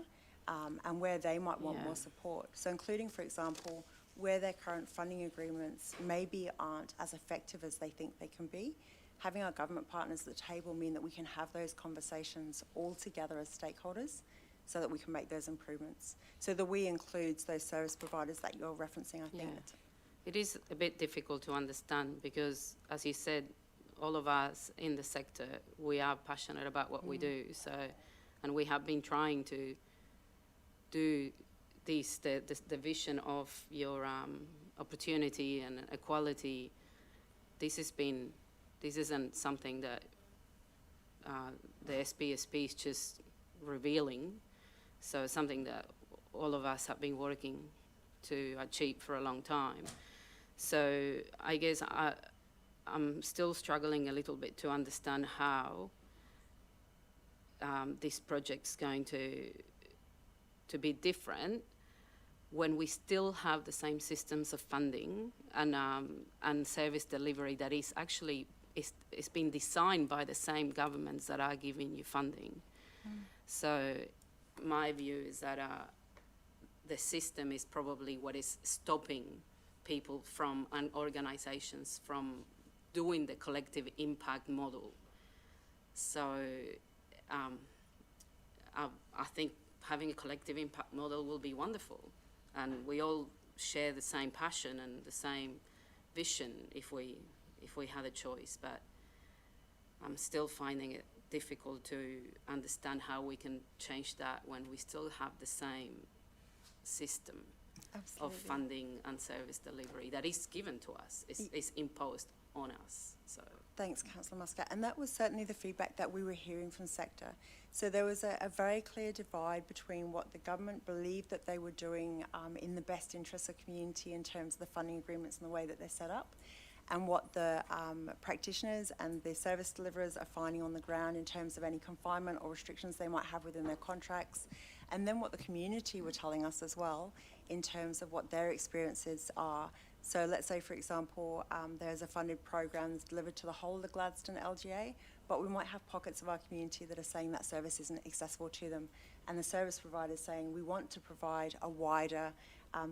and where they might want more support. So including, for example, where their current funding agreements maybe aren't as effective as they think they can be. Having our government partners at the table mean that we can have those conversations all together as stakeholders so that we can make those improvements. So the we includes those service providers that you're referencing, I think. It is a bit difficult to understand because, as you said, all of us in the sector, we are passionate about what we do. So, and we have been trying to do this, the vision of your opportunity and equality. This isn't something that the SPSP is just revealing. So something that all of us have been working to achieve for a long time. So I guess I'm still struggling a little bit to understand how this project's going to be different when we still have the same systems of funding and service delivery that is actually it's been designed by the same governments that are giving you funding. So my view is that the system is probably what is stopping people from and organisations from doing the collective impact model. So I think having a collective impact model will be wonderful, and we all share the same passion and the same vision if we had a choice. But I'm still finding it difficult to understand how we can change that when we still have the same system of funding and service delivery that is given to us, is imposed on us. So thanks, Councillor Muscat. And that was certainly the feedback that we were hearing from sector. So there was a very clear divide between what the government believed that they were doing in the best interests of community in terms of the funding agreements and the way that they're set up, and what the practitioners and the service deliverers are finding on the ground in terms of any confinement or restrictions they might have within their contracts, and then what the community were telling us as well in terms of what their experiences are. So let's say, for example, there's a funded program that's delivered to the whole of the Gladstone LGA, but we might have pockets of our community that are saying that service isn't accessible to them, and the service provider is saying we want to provide a wider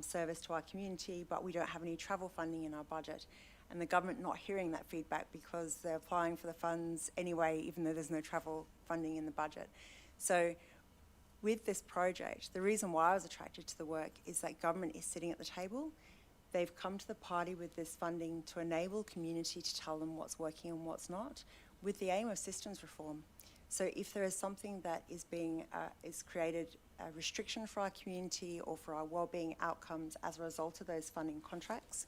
service to our community, but we don't have any travel funding in our budget. And the government not hearing that feedback because they're applying for the funds anyway, even though there's no travel funding in the budget. So with this project, the reason why I was attracted to the work is that government is sitting at the table. They've come to the party with this funding to enable community to tell them what's working and what's not, with the aim of systems reform. So if there is something that is being is created a restriction for our community or for our wellbeing outcomes as a result of those funding contracts,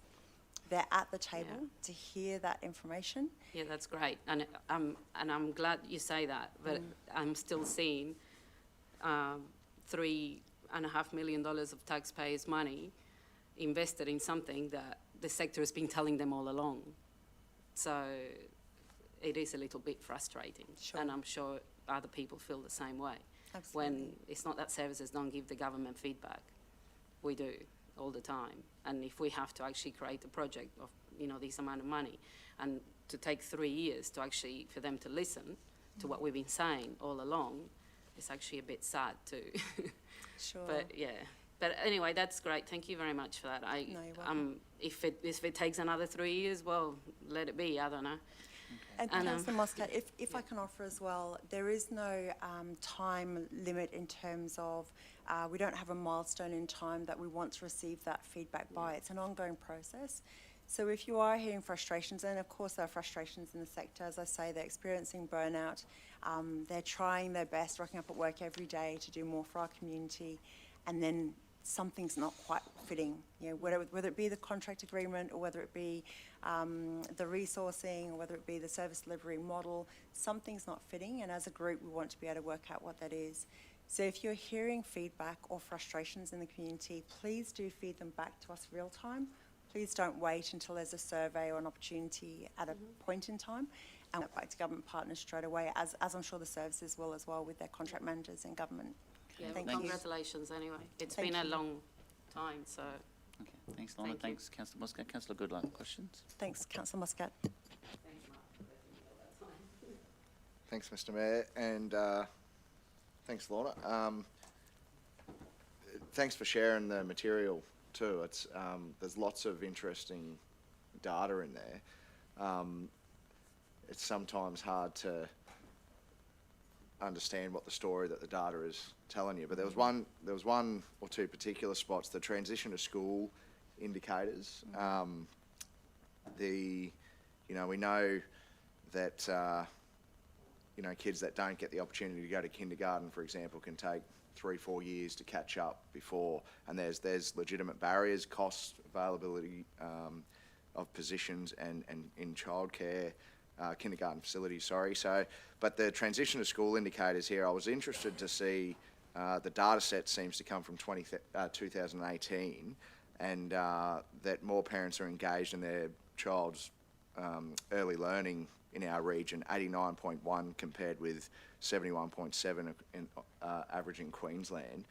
they're at the table to hear that information. Yeah, that's great, and I'm glad you say that. But I'm still seeing $3.5 million of taxpayers' money invested in something that the sector has been telling them all along. So it is a little bit frustrating, and I'm sure other people feel the same way. Absolutely. When it's not that services don't give the government feedback, we do all the time. And if we have to actually create a project of, this amount of money, and to take 3 years to actually, for them to listen to what we've been saying all along, it's actually a bit sad too. Sure. But anyway, that's great. Thank you very much for that. No, you're welcome. If it takes another 3 years, well, let it be. I don't know. And Councillor Muscat, if I can offer as well, there is no time limit in terms of, we don't have a milestone in time that we want to receive that feedback by. It's an ongoing process. So if you are hearing frustrations, and of course there are frustrations in the sector, as I say, they're experiencing burnout, they're trying their best, rocking up at work every day to do more for our community, and then something's not quite fitting, whether it be the contract agreement or whether it be the resourcing or whether it be the service delivery model, something's not fitting, and as a group we want to be able to work out what that is. So if you're hearing feedback or frustrations in the community, please do feed them back to us real time. Please don't wait until there's a survey or an opportunity at a point in time, and back to government partners straight away, as I'm sure the services will as well with their contract managers and government. Yeah, Thank congratulations anyway. It's Thank been you. a long time, so. Okay, thanks, Lorna. Thanks, Councillor Muscat. Councillor Goodluck, questions? Thanks, Councillor Muscat. Thanks, Mr. Mayor, and thanks, Lorna. Thanks for sharing the material too. It's there's lots of interesting data in there. It's sometimes hard to understand what the story that the data is telling you, but there was one or two particular spots. The transition to school indicators. We know that kids that don't get the opportunity to go to kindergarten, for example, can take 3-4 years to catch up before, and there's legitimate barriers, cost, availability of positions and in childcare, kindergarten facilities, sorry. So, but the transition to school indicators here, I was interested to see the data set seems to come from 2018, and that more parents are engaged in their child's early learning in our region, 89.1 compared with 71.7 in average in Queensland.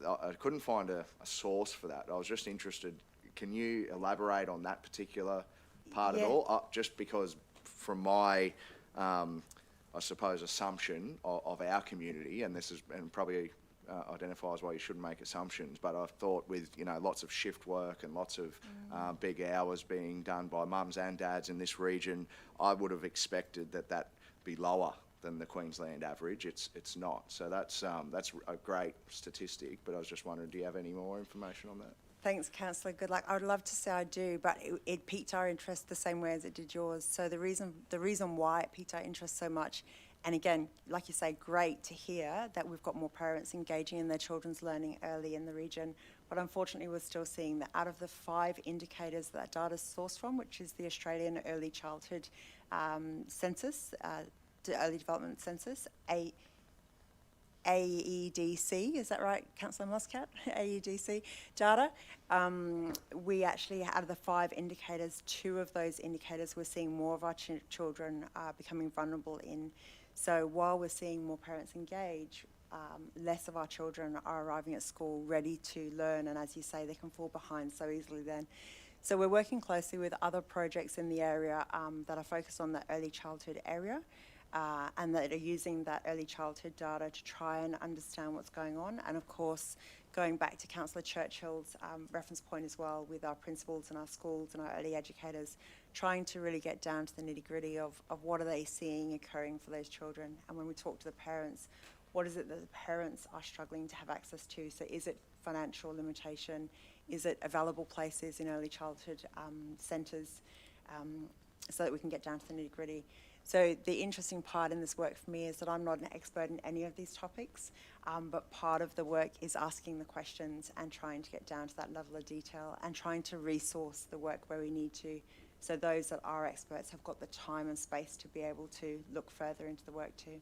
I couldn't find a source for that. I was just interested, can you elaborate on that particular part at all? Just because from my, I suppose, assumption of our community, and this is, and probably identifies why you shouldn't make assumptions, but I thought with, you know, lots of shift work and lots of big hours being done by mums and dads in this region, I would have expected that be lower than the Queensland average. It's not. So that's a great statistic, but I was just wondering, do you have any more information on that? Thanks, Councillor. Good luck. I would love to say I do, but it piqued our interest the same way as it did yours. So the reason why it piqued our interest so much, and again, like you say, great to hear that we've got more parents engaging in their children's learning early in the region. But unfortunately, we're still seeing that out of the 5 indicators that data is sourced from, which is the Australian Early Childhood Census, the Early Development Census, AEDC, is that right, Councillor Muscat? AEDC data. We actually, out of the 5 indicators, 2 of those indicators, we're seeing more of our children becoming vulnerable in. So while we're seeing more parents engage, less of our children are arriving at school ready to learn, and as you say, they can fall behind so easily then. So we're working closely with other projects in the area that are focused on the early childhood area. And that are using that early childhood data to try and understand what's going on. And of course, going back to Councillor Churchill's reference point as well, with our principals and our schools and our early educators, trying to really get down to the nitty-gritty of what are they seeing occurring for those children. And when we talk to the parents, what is it that the parents are struggling to have access to? So is it financial limitation? Is it available places in early childhood centres, so that we can get down to the nitty-gritty? So the interesting part in this work for me is that I'm not an expert in any of these topics, but part of the work is asking the questions and trying to get down to that level of detail and trying to resource the work where we need to. So those that are experts have got the time and space to be able to look further into the work too.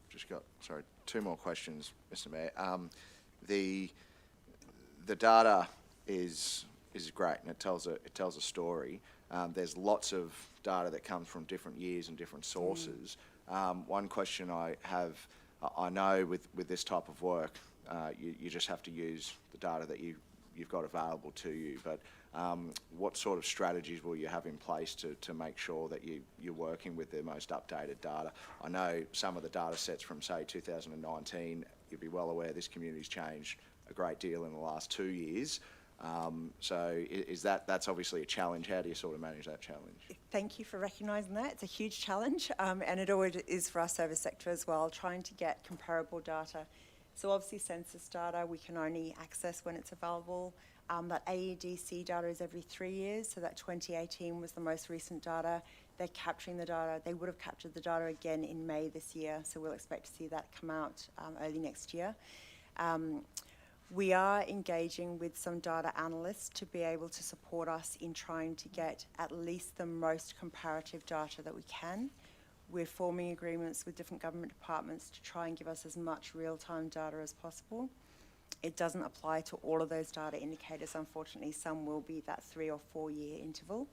Just got, sorry, 2 more questions, Mr. Mayor. The data is great, and it tells a story. There's lots of data that comes from different years and different sources. One question I have, I know with this type of work, you just have to use the data that you've got available to you, but what sort of strategies will you have in place to make sure that you're working with the most updated data? I know some of the data sets from, say, 2019, you'd be well aware this community's changed a great deal in the last 2 years. So that's obviously a challenge. How do you sort of manage that challenge? Thank you for recognising that. It's a huge challenge, and it always is for our service sector as well, trying to get comparable data. So obviously census data we can only access when it's available. That AEDC data is every 3 years, so that 2018 was the most recent data. They're capturing the data. They would have captured the data again in May this year, so we'll expect to see that come out early next year. We are engaging with some data analysts to be able to support us in trying to get at least the most comparative data that we can. We're forming agreements with different government departments to try and give us as much real-time data as possible. It doesn't apply to all of those data indicators, unfortunately. Some will be that 3 or 4 year interval.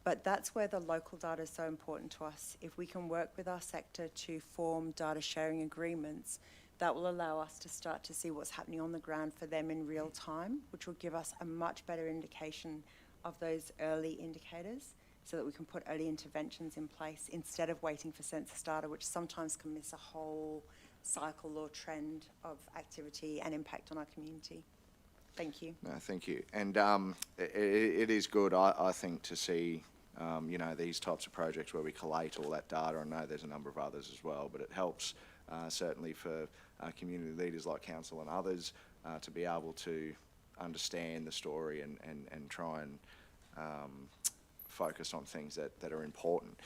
But that's where the local data is so important to us. If we can work with our sector to form data sharing agreements, that will allow us to start to see what's happening on the ground for them in real time, which will give us a much better indication of those early indicators so that we can put early interventions in place instead of waiting for census data, which sometimes can miss a whole cycle or trend of activity and impact on our community. Thank you. No, thank you. And it is good, I think, to see you know, these types of projects where we collate all that data. I know there's a number of others as well, but it helps certainly for community leaders like council and others to be able to understand the story and try and focus on things that are important.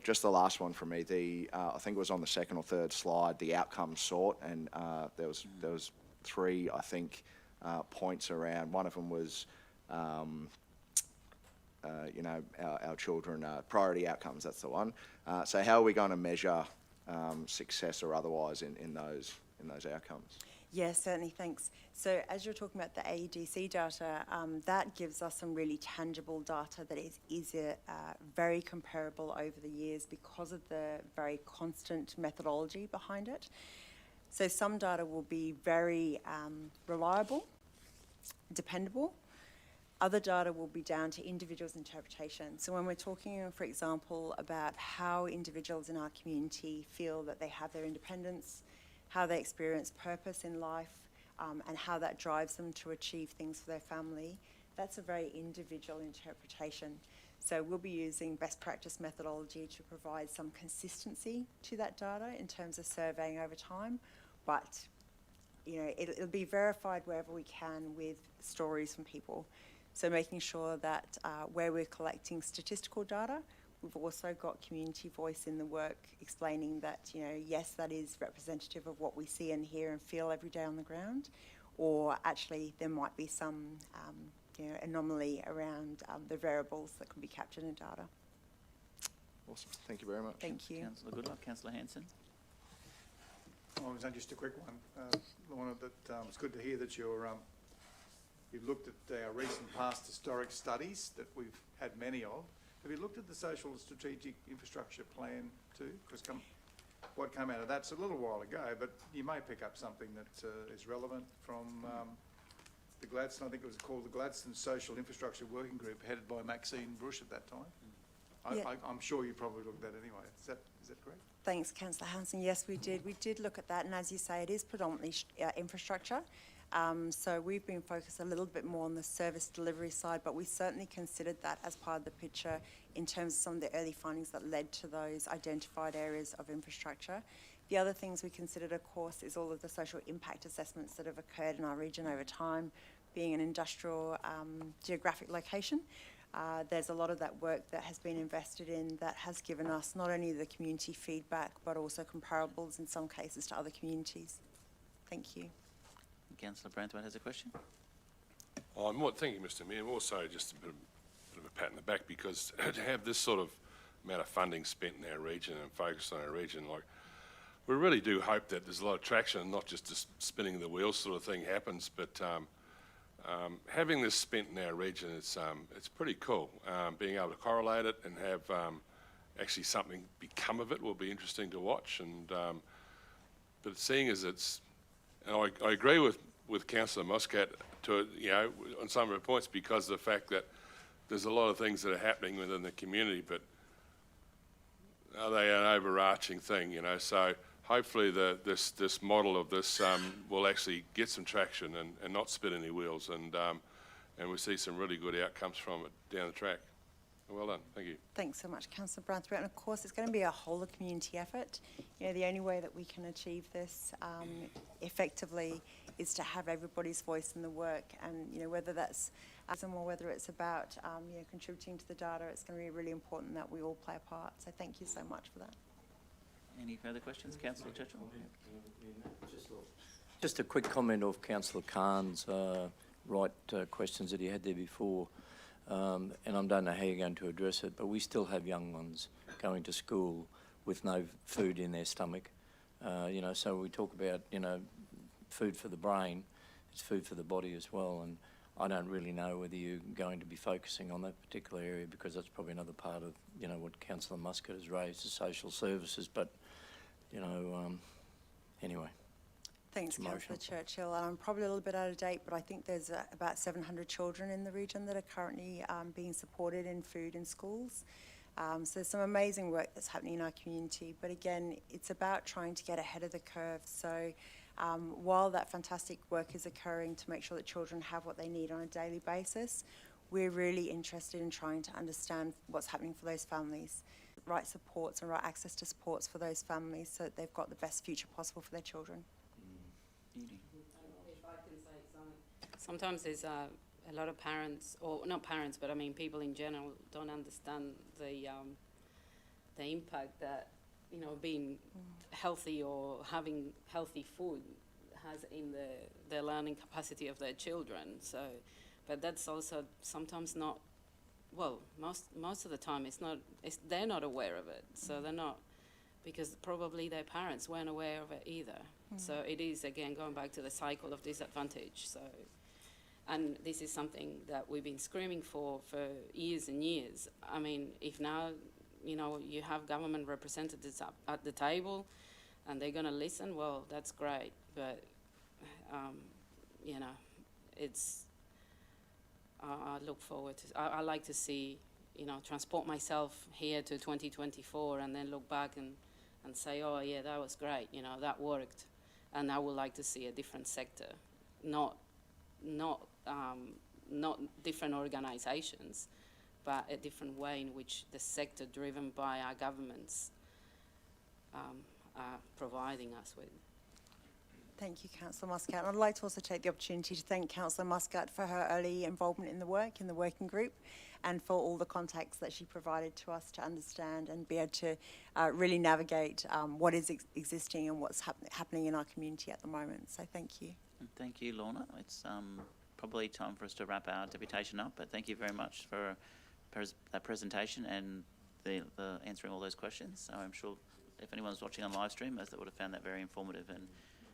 Just the last one for me, I think it was on the 2nd or 3rd slide, the outcomes sought, and there was 3, I think, points around. One of them was you know, our children, priority outcomes, that's the one. So how are we going to measure success or otherwise in those outcomes. Yeah, certainly, thanks. So as you're talking about the AEDC data, that gives us some really tangible data that is very comparable over the years because of the very constant methodology behind it. So some data will be very reliable, dependable. Other data will be down to individuals' interpretation. So when we're talking, for example, about how individuals in our community feel that they have their independence, how they experience purpose in life, and how that drives them to achieve things for their family, that's a very individual interpretation. So we'll be using best practice methodology to provide some consistency to that data in terms of surveying over time, but it'll be verified wherever we can with stories from people. So making sure that where we're collecting statistical data, we've also got community voice in the work explaining that, yes, that is representative of what we see and hear and feel every day on the ground, or actually there might be some anomaly around the variables that can be captured in data. Awesome. Thank you very much. Thank you. Councillor Goodluck. Councillor Hanson. Oh, it was just a quick one. Lorna, it's good to hear that you've looked at our recent past historic studies that we've had many of. Have you looked at the social strategic infrastructure plan too? Because what came out of that's a little while ago, but you may pick up something that is relevant from the Gladstone. I think it was called the Gladstone Social Infrastructure Working Group, headed by Maxine Bush at that time. Yeah. I'm sure you probably looked at that anyway. Is that correct? Thanks, Councillor Hanson. Yes, we did. We did look at that, and as you say, it is predominantly infrastructure. So we've been focused a little bit more on the service delivery side, but we certainly considered that as part of the picture in terms of some of the early findings that led to those identified areas of infrastructure. The other things we considered, of course, is all of the social impact assessments that have occurred in our region over time. Being an industrial geographic location, there's a lot of that work that has been invested in that has given us not only the community feedback, but also comparables in some cases to other communities. Thank you. Councillor Branthwaite has a question. Thank you, Mr Mayor. Also, just a bit of a pat in the back, because to have this sort of amount of funding spent in our region and focused on our region, we really do hope that there's a lot of traction and not just a spinning the wheels sort of thing happens, but having this spent in our region, it's pretty cool. Being able to correlate it and have actually something become of it will be interesting to watch. But seeing as and I agree with Councillor Muscat on some of her points, because of the fact that there's a lot of things that are happening within the community, but are they an overarching thing? So hopefully this model of this will actually get some traction and not spin any wheels, and we see some really good outcomes from it down the track. Well done. Thank you. Thanks so much, Councillor Branthwaite. And of course, it's going to be a whole of community effort. The only way that we can achieve this effectively is to have everybody's voice in the work, and whether that's or whether it's about contributing to the data, it's going to be really important that we all play a part. So thank you so much for that. Any further questions, Councillor Churchill? Just a quick comment of Councillor Khan's questions that he had there before. And I don't know how you're going to address it, but we still have young ones going to school with no food in their stomach. So we talk about, food for the brain, it's food for the body as well. And I don't really know whether you're going to be focusing on that particular area, because that's probably another part of, what Councillor Muscat has raised, the social services. But, anyway. Thanks, Councillor Churchill. I'm probably a little bit out of date, but I think there's about 700 children in the region that are currently being supported in food in schools. So there's some amazing work that's happening in our community. But again, it's about trying to get ahead of the curve. So while that fantastic work is occurring to make sure that children have what they need on a daily basis, we're really interested in trying to understand what's happening for those families. Right supports and right access to supports for those families so that they've got the best future possible for their children. If I can say something. Sometimes there's a lot of parents, or not parents, but I mean people in general don't understand the impact that being healthy or having healthy food has in the learning capacity of their children. So, but that's also sometimes not. Well, most of the time they're not aware of it, so they're not because probably their parents weren't aware of it either. So it is, again, going back to the cycle of disadvantage. So, and this is something that we've been screaming for years and years. I mean, if now, you know, you have government representatives up at the table and they're going to listen, well, that's great. But, you know, it's, I look forward to, I like to see, you know, transport myself here to 2024 and then look back and say, oh, yeah, that was great, you know, that worked. And I would like to see a different sector, not different organisations, but a different way in which the sector driven by our governments are providing us with. Thank you, Councillor Muscat. I'd like to also take the opportunity to thank Councillor Muscat for her early involvement in the work, in the working group, and for all the contacts that she provided to us to understand and be able to really navigate what is existing and what's happening in our community at the moment. So thank you. And thank you, Lorna. It's probably time for us to wrap our deputation up, but thank you very much for that presentation and the answering all those questions. So I'm sure if anyone's watching on live stream, they would have found that very informative.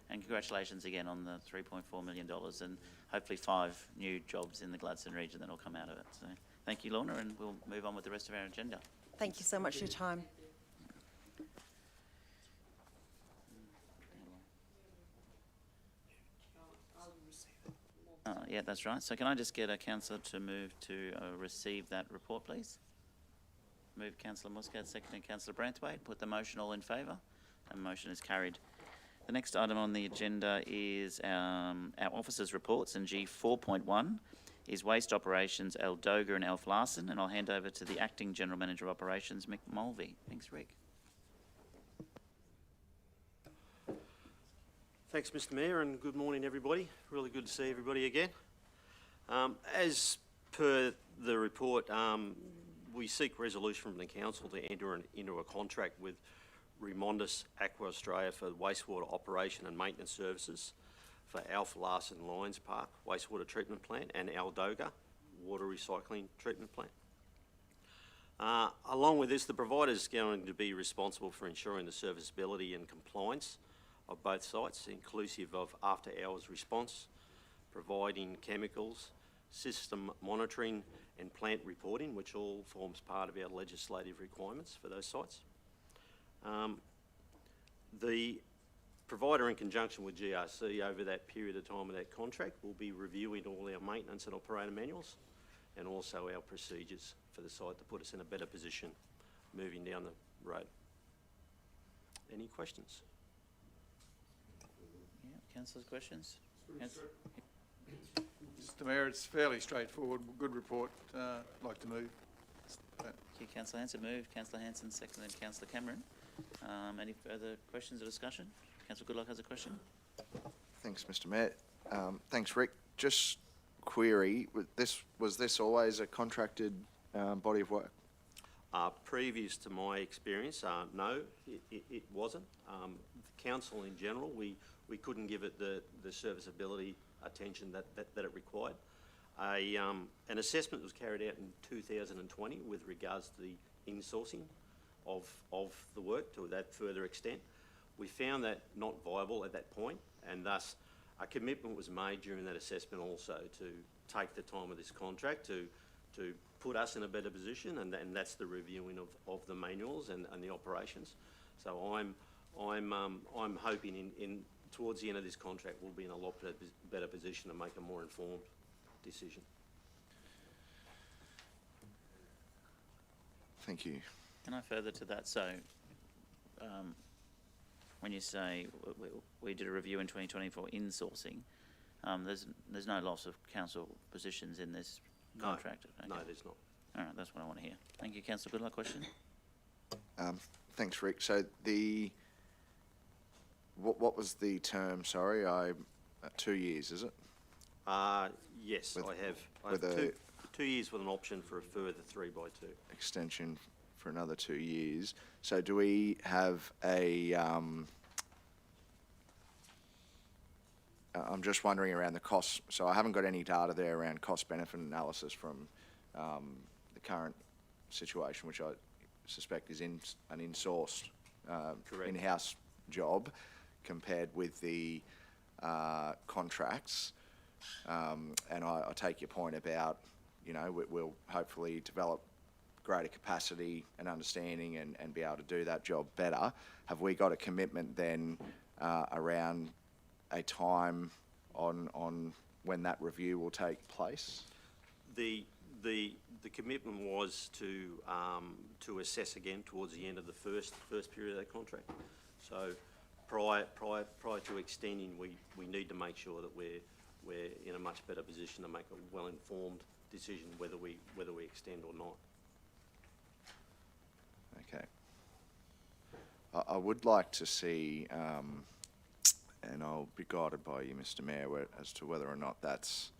And congratulations again on the $3.4 million and hopefully 5 new jobs in the Gladstone region that will come out of it. So thank you, Lorna, and we'll move on with the rest of our agenda. Thank you so much for your time. Yeah, that's right. So can I just get a councillor to move to receive that report, please? Move Councillor Muscat, seconded Councillor Branthwaite. Put the motion all in favour. And motion is carried. The next item on the agenda is our officers' reports, and G4.1 is Waste Operations, Aldoga and Alf Larson, and I'll hand over to the Acting General Manager of Operations, Mick Mulvey. Thanks, Rick. Thanks, Mr Mayor, and good morning, everybody. Really good to see everybody again. As per the report, we seek resolution from the Council to enter into a contract with Remondis Aqua Australia for wastewater operation and maintenance services for Alf Larson Lyons Park wastewater treatment plant and Aldoga water recycling treatment plant. Along with this, the provider is going to be responsible for ensuring the serviceability and compliance of both sites, inclusive of after-hours response, providing chemicals, system monitoring and plant reporting, which all forms part of our legislative requirements for those sites. The provider, in conjunction with GRC over that period of time of that contract, will be reviewing all our maintenance and operator manuals and also our procedures for the site to put us in a better position moving down the road. Any questions? Yeah, councillors, questions? Mr Mayor, it's fairly straightforward. Good report. I'd like to move. Thank you, Councillor Hanson. Moved. Councillor Hanson, seconded Councillor Cameron. Any further questions or discussion? Councillor Goodluck has a question. Thanks, Mr Mayor. Thanks, Rick. Just query, was this always a contracted body of work? Previous to my experience, no, it wasn't. The council in general, we couldn't give it the serviceability attention that it required. An assessment was carried out in 2020 with regards to the insourcing of the work to that further extent. We found that not viable at that point, and thus a commitment was made during that assessment also to take the time of this contract to put us in a better position, and that's the reviewing of the manuals and the operations. So I'm hoping in towards the end of this contract we'll be in a lot better position to make a more informed decision. Thank you. Can I further to that? So, when you say we did a review in 2020 for insourcing, there's no loss of council positions in this contract? Okay. No, there's not. All right, that's what I want to hear. Thank you, Councillor Goodluck. Question? Thanks, Rick. So what was the term? Sorry, 2 years, is it? Yes, I have 2 years with an option for a further 3x2 extension for another 2 years. So do we have a? I'm just wondering around the costs. So I haven't got any data there around cost-benefit analysis from the current situation, which I suspect is an insourced in-house job compared with the contracts. And I take your point about, we'll hopefully develop greater capacity and understanding and be able to do that job better. Have we got a commitment then around a time on when that review will take place? The commitment was to assess again towards the end of the first period of that contract. So prior to extending, we need to make sure that we're in a much better position to make a well-informed decision whether we extend or not. Okay. I would like to see, and I'll be guided by you, Mr. Mayor, as to whether or not that's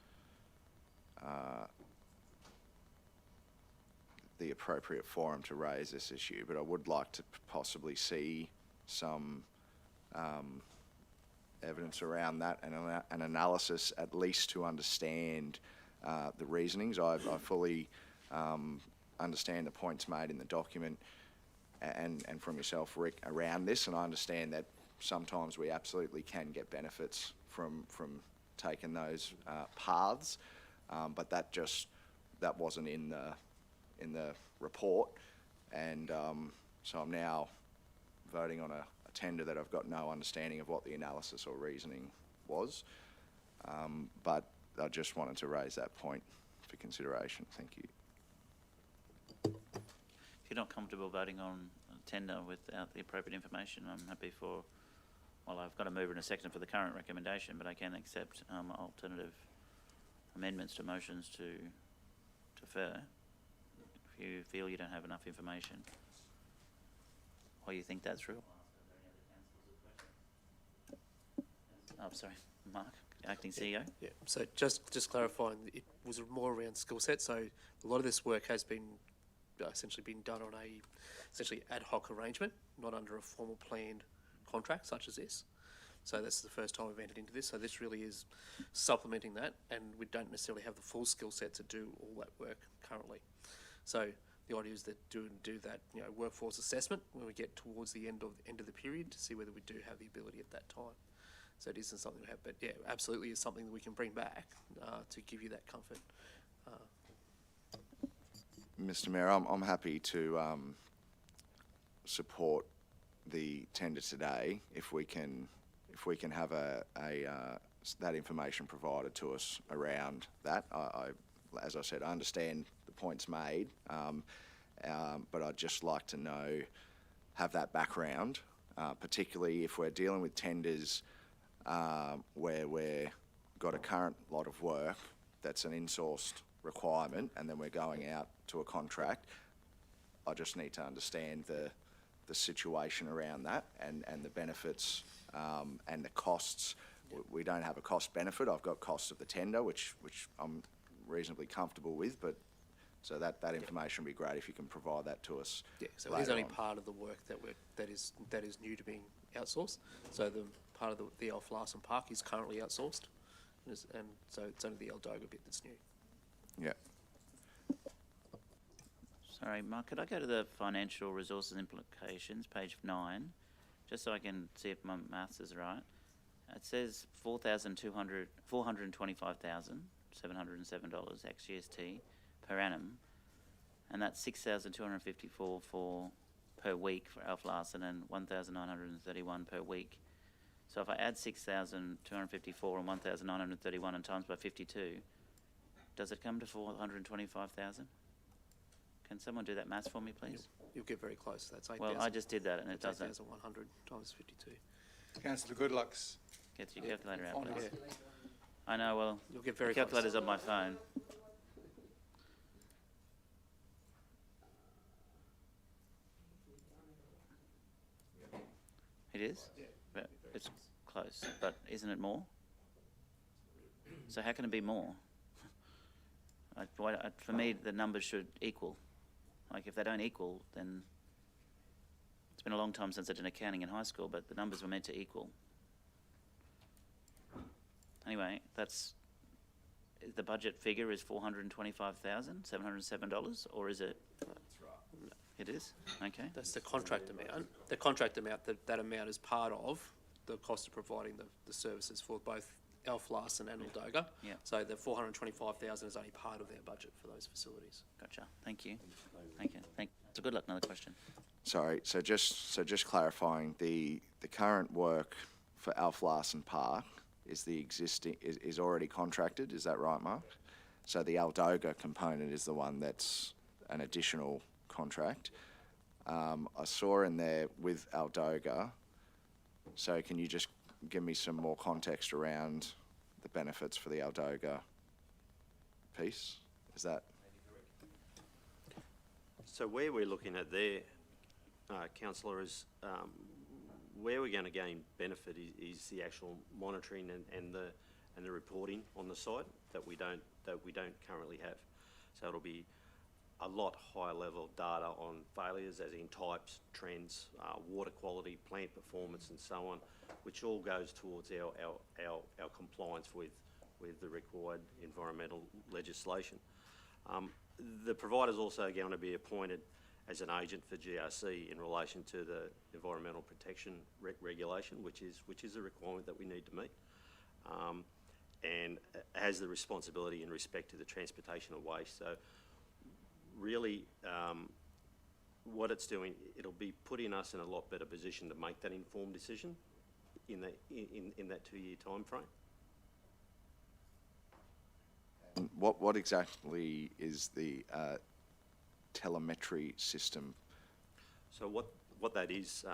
the appropriate forum to raise this issue, but I would like to possibly see some evidence around that and an analysis, at least to understand the reasonings. I fully understand the points made in the document and from yourself, Rick, around this, and I understand that sometimes we absolutely can get benefits from taking those paths, but that wasn't in the report, and so I'm now voting on a tender that I've got no understanding of what the analysis or reasoning was, but I just wanted to raise that point for consideration. Thank you. If you're not comfortable voting on a tender without the appropriate information, I'm happy for, well, I've got a mover and a second for the current recommendation, but I can accept alternative amendments to motions to defer if you feel you don't have enough information or you think that's real. Oh, sorry, Mark, Acting CEO. Yeah, so just clarifying, it was more around skill set. So a lot of this work has been essentially been done on a essentially ad hoc arrangement, not under a formal planned contract such as this. So that's the first time we've entered into this. So this really is supplementing that, and we don't necessarily have the full skill set to do all that work currently. So the idea is that do that workforce assessment when we get towards the end of the period to see whether we do have the ability at that time. So it isn't something we have, but yeah, absolutely is something that we can bring back to give you that comfort. Mr. Mayor, I'm happy to support the tender today if we can have that information provided to us around that. As I said, I understand the points made, but I'd just like to have that background, particularly if we're dealing with tenders where we've got a current lot of work that's an in-sourced requirement and then we're going out to a contract. I just need to understand the situation around that and the benefits and the costs. We don't have a cost benefit. I've got costs of the tender, which I'm reasonably comfortable with, but so that information would be great if you can provide that to us. Yeah, so it is only part of the work that is new to being outsourced. So the part of the Elf Larsen Park is currently outsourced, and so it's only the Eldoga bit that's new. Yeah. Sorry, Mark, could I go to the financial resources implications, page 9, just so I can see if my maths is right. It says $425,707 ex-GST per annum, and that's $6,254 per week for Alf Larsen and $1,931 per week. So if I add 6,254 and 1,931 and times by 52, does it come to 425,000? Can someone do that maths for me, please? You'll get very close. That's 8,000. Well, I just did that and it doesn't. 8,100 times 52. Councillor Goodluck's. Get your calculator out, please. I know, well, you'll get very the calculator's on my phone. It is? Yeah. But it's close, but isn't it more? So how can it be more? For me, the numbers should equal. Like, if they don't equal, then it's been a long time since I did accounting in high school, but the numbers were meant to equal. Anyway, the budget figure is $425,707, or is it? That's right. It is? Okay. That's the contract amount. The contract amount, that amount is part of the cost of providing the services for both Alf Larsen and Aldoga. Yeah. So the 425,000 is only part of their budget for those facilities. Gotcha. Thank you. So good luck. Another question. Sorry, so just clarifying, the current work for Alf Larsen Park is already contracted, is that right, Mark? So the Aldoga component is the one that's an additional contract. I saw in there with Aldoga, so can you just give me some more context around the benefits for the Aldoga piece? Is that? So where we're looking at there, Councillor, is where we're going to gain benefit is the actual monitoring and the reporting on the site that we don't currently have. So it'll be a lot higher level of data on failures, as in types, trends, water quality, plant performance, and so on, which all goes towards our compliance with the required environmental legislation. The provider's also going to be appointed as an agent for GRC in relation to the environmental protection regulation, which is a requirement that we need to meet, and has the responsibility in respect to the transportation of waste. So really, what it's doing, it'll be putting us in a lot better position to make that informed decision in that 2-year time frame. What exactly is the telemetry system? So what that is,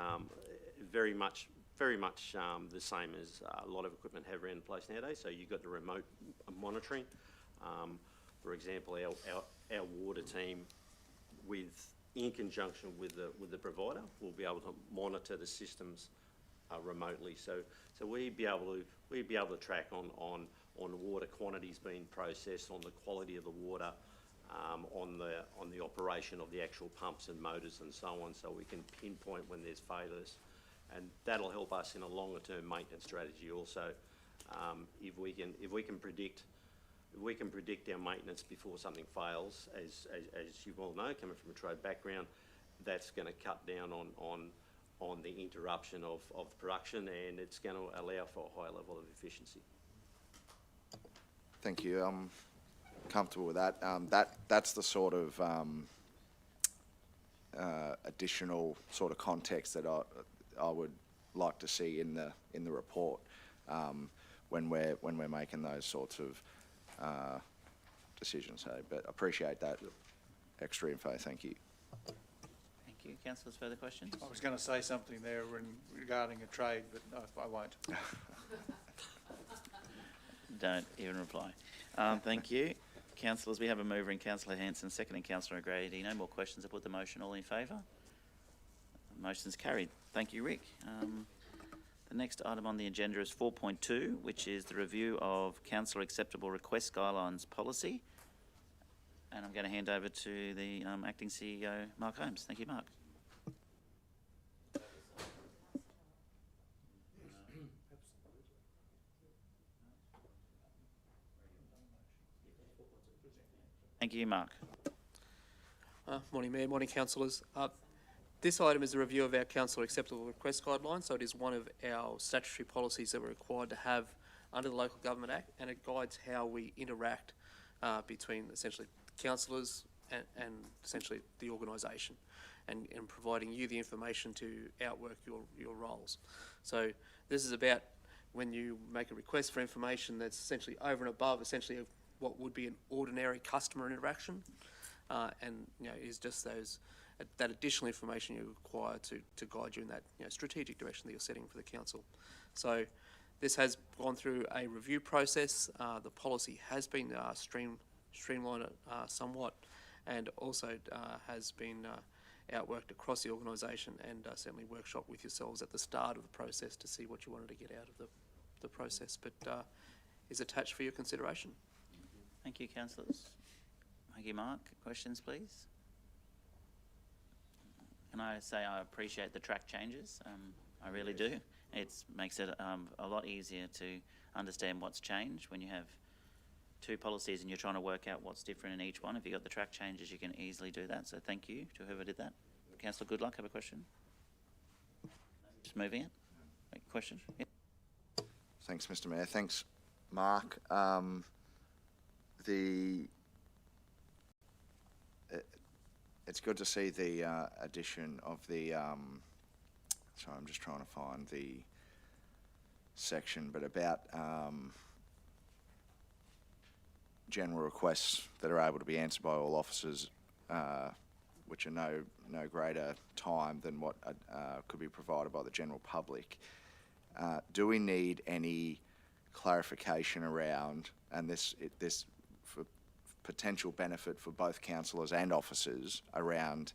very much the same as a lot of equipment have around the place nowadays. So you've got the remote monitoring. For example, our water team, in conjunction with the provider, will be able to monitor the systems remotely. So we'd be able to track on water quantities being processed, on the quality of the water, on the operation of the actual pumps and motors and so on, so we can pinpoint when there's failures, and that'll help us in a longer term maintenance strategy also. If we can predict our maintenance before something fails, as you well know, coming from a trade background, that's going to cut down on the interruption of production, and it's going to allow for a higher level of efficiency. Thank you. I'm comfortable with that. That's the sort of additional sort of context that I would like to see in the report when we're making those sorts of decisions. But appreciate that extra info. Thank you. Thank you. Councillors, further questions? I was going to say something there regarding a trade, but no, I won't. Don't even reply. Thank you. Councillors, we have a mover in Councillor Hanson, second in Councillor O'Grady. No more questions. I put the motion. All in favour? Motion's carried. Thank you, Rick. The next item on the agenda is 4.2, which is the review of Councillor Acceptable Request Guidelines Policy. And I'm going to hand over to the Acting CEO, Mark Holmes. Thank you, Mark. Thank you, Mark. Morning, Mayor. Morning, councillors. This item is a review of our Councillor Acceptable Request Guidelines, so it is one of our statutory policies that we're required to have under the Local Government Act, and it guides how we interact between essentially councillors and essentially the organisation, and providing you the information to outwork your roles. So this is about when you make a request for information that's essentially over and above essentially what would be an ordinary customer interaction, and is just that additional information you require to guide you in that strategic direction that you're setting for the council. So this has gone through a review process. The policy has been streamlined somewhat, and also has been outworked across the organisation, and certainly workshop with yourselves at the start of the process to see what you wanted to get out of the process, but is attached for your consideration. Thank you, councillors. Thank you, Mark. Questions, please? Can I say I appreciate the track changes? I really do. It makes it a lot easier to understand what's changed when you have two policies and you're trying to work out what's different in each one, if you've got the track changes, you can easily do that. So thank you to whoever did that. Councillor Goodluck, have a question? Just moving it. Question? Yeah. Thanks, Mr. Mayor. Thanks, Mark. It's good to see the addition of the. Sorry, I'm just trying to find the section, but about general requests that are able to be answered by all officers, which are no greater time than what could be provided by the general public. Do we need any clarification around, and this for potential benefit for both councillors and officers, around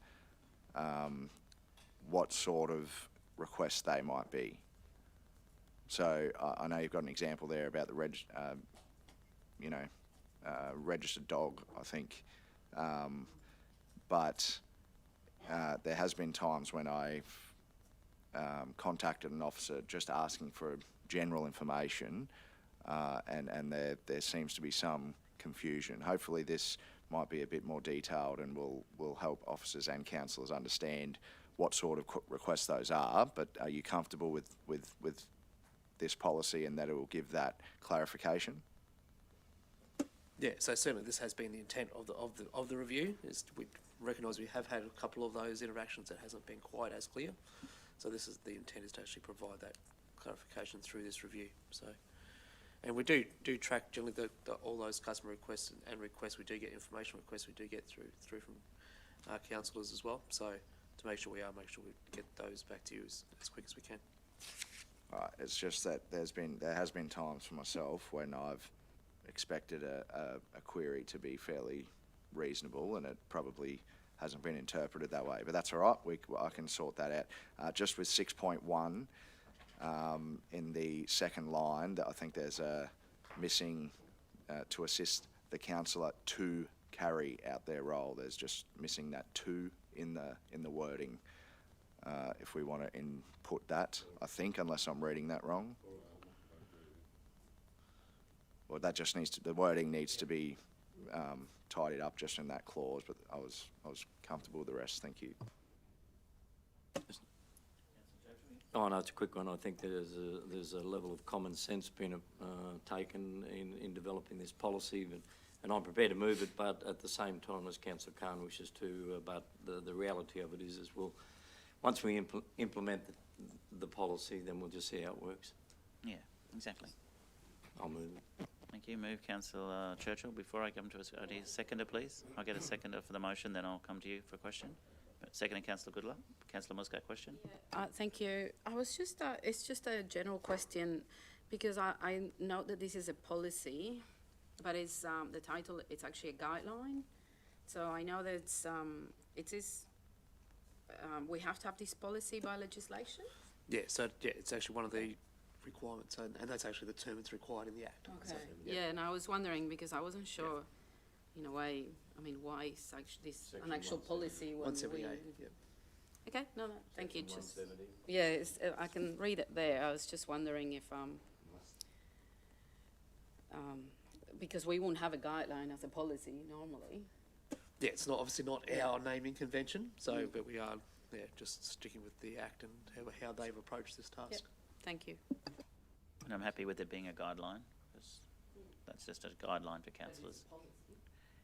what sort of requests they might be? So I know you've got an example there about the registered dog, I think, but there has been times when I've contacted an officer just asking for general information, and there seems to be some confusion. Hopefully this might be a bit more detailed and will help officers and councillors understand what sort of requests those are. But are you comfortable with this policy and that it will give that clarification? Yeah, so certainly this has been the intent of the review. Is we recognise we have had a couple of those interactions that hasn't been quite as clear. So this is the intent, is to actually provide that clarification through this review. So, and we do track generally all those customer requests and requests. We do get information requests. We do get through from our councillors as well. So to make sure we get those back to you as quick as we can. It's just that there has been times for myself when I've expected a query to be fairly reasonable, and it probably hasn't been interpreted that way. But that's all right. I can sort that out. Just with 6.1, in the second line, I think there's a missing to assist the councillor to carry out their role. There's just missing that "to" in the wording. If we want to input that, I think, unless I'm reading that wrong. Well, that just the wording needs to be tidied up just in that clause, but I was comfortable with the rest. Thank you. Oh no, it's a quick one. I think there's a level of common sense being taken in developing this policy, and I'm prepared to move it, but at the same time as Councillor Khan wishes to. But the reality of it is we'll, once we implement the policy, then we'll just see how it works. Yeah, exactly. I'll move it. Thank you. Move, Councillor Churchill. Before I come to a seconder, please. I'll get a seconder for the motion, then I'll come to you for a question. Second, Councillor Goodluck. Councillor Muscat, question. Thank you. I was just, it's just a general question, because I note that this is a policy, but it's the title, it's actually a guideline. So I know that we have to have this policy by legislation? Yeah, so it's actually one of the requirements, and that's actually the term that's required in the Act. Okay. So, yeah, and I was wondering, because I wasn't sure, in a way, I mean, why is actually this an actual policy? 178, yeah. Okay, no, thank you. Just, yeah, I can read it there. I was just wondering if, because we won't have a guideline as a policy normally. Yeah, it's obviously not our naming convention, so but we are just sticking with the Act and how they've approached this task. Yep. Thank you. And I'm happy with it being a guideline, because that's just a guideline for councillors.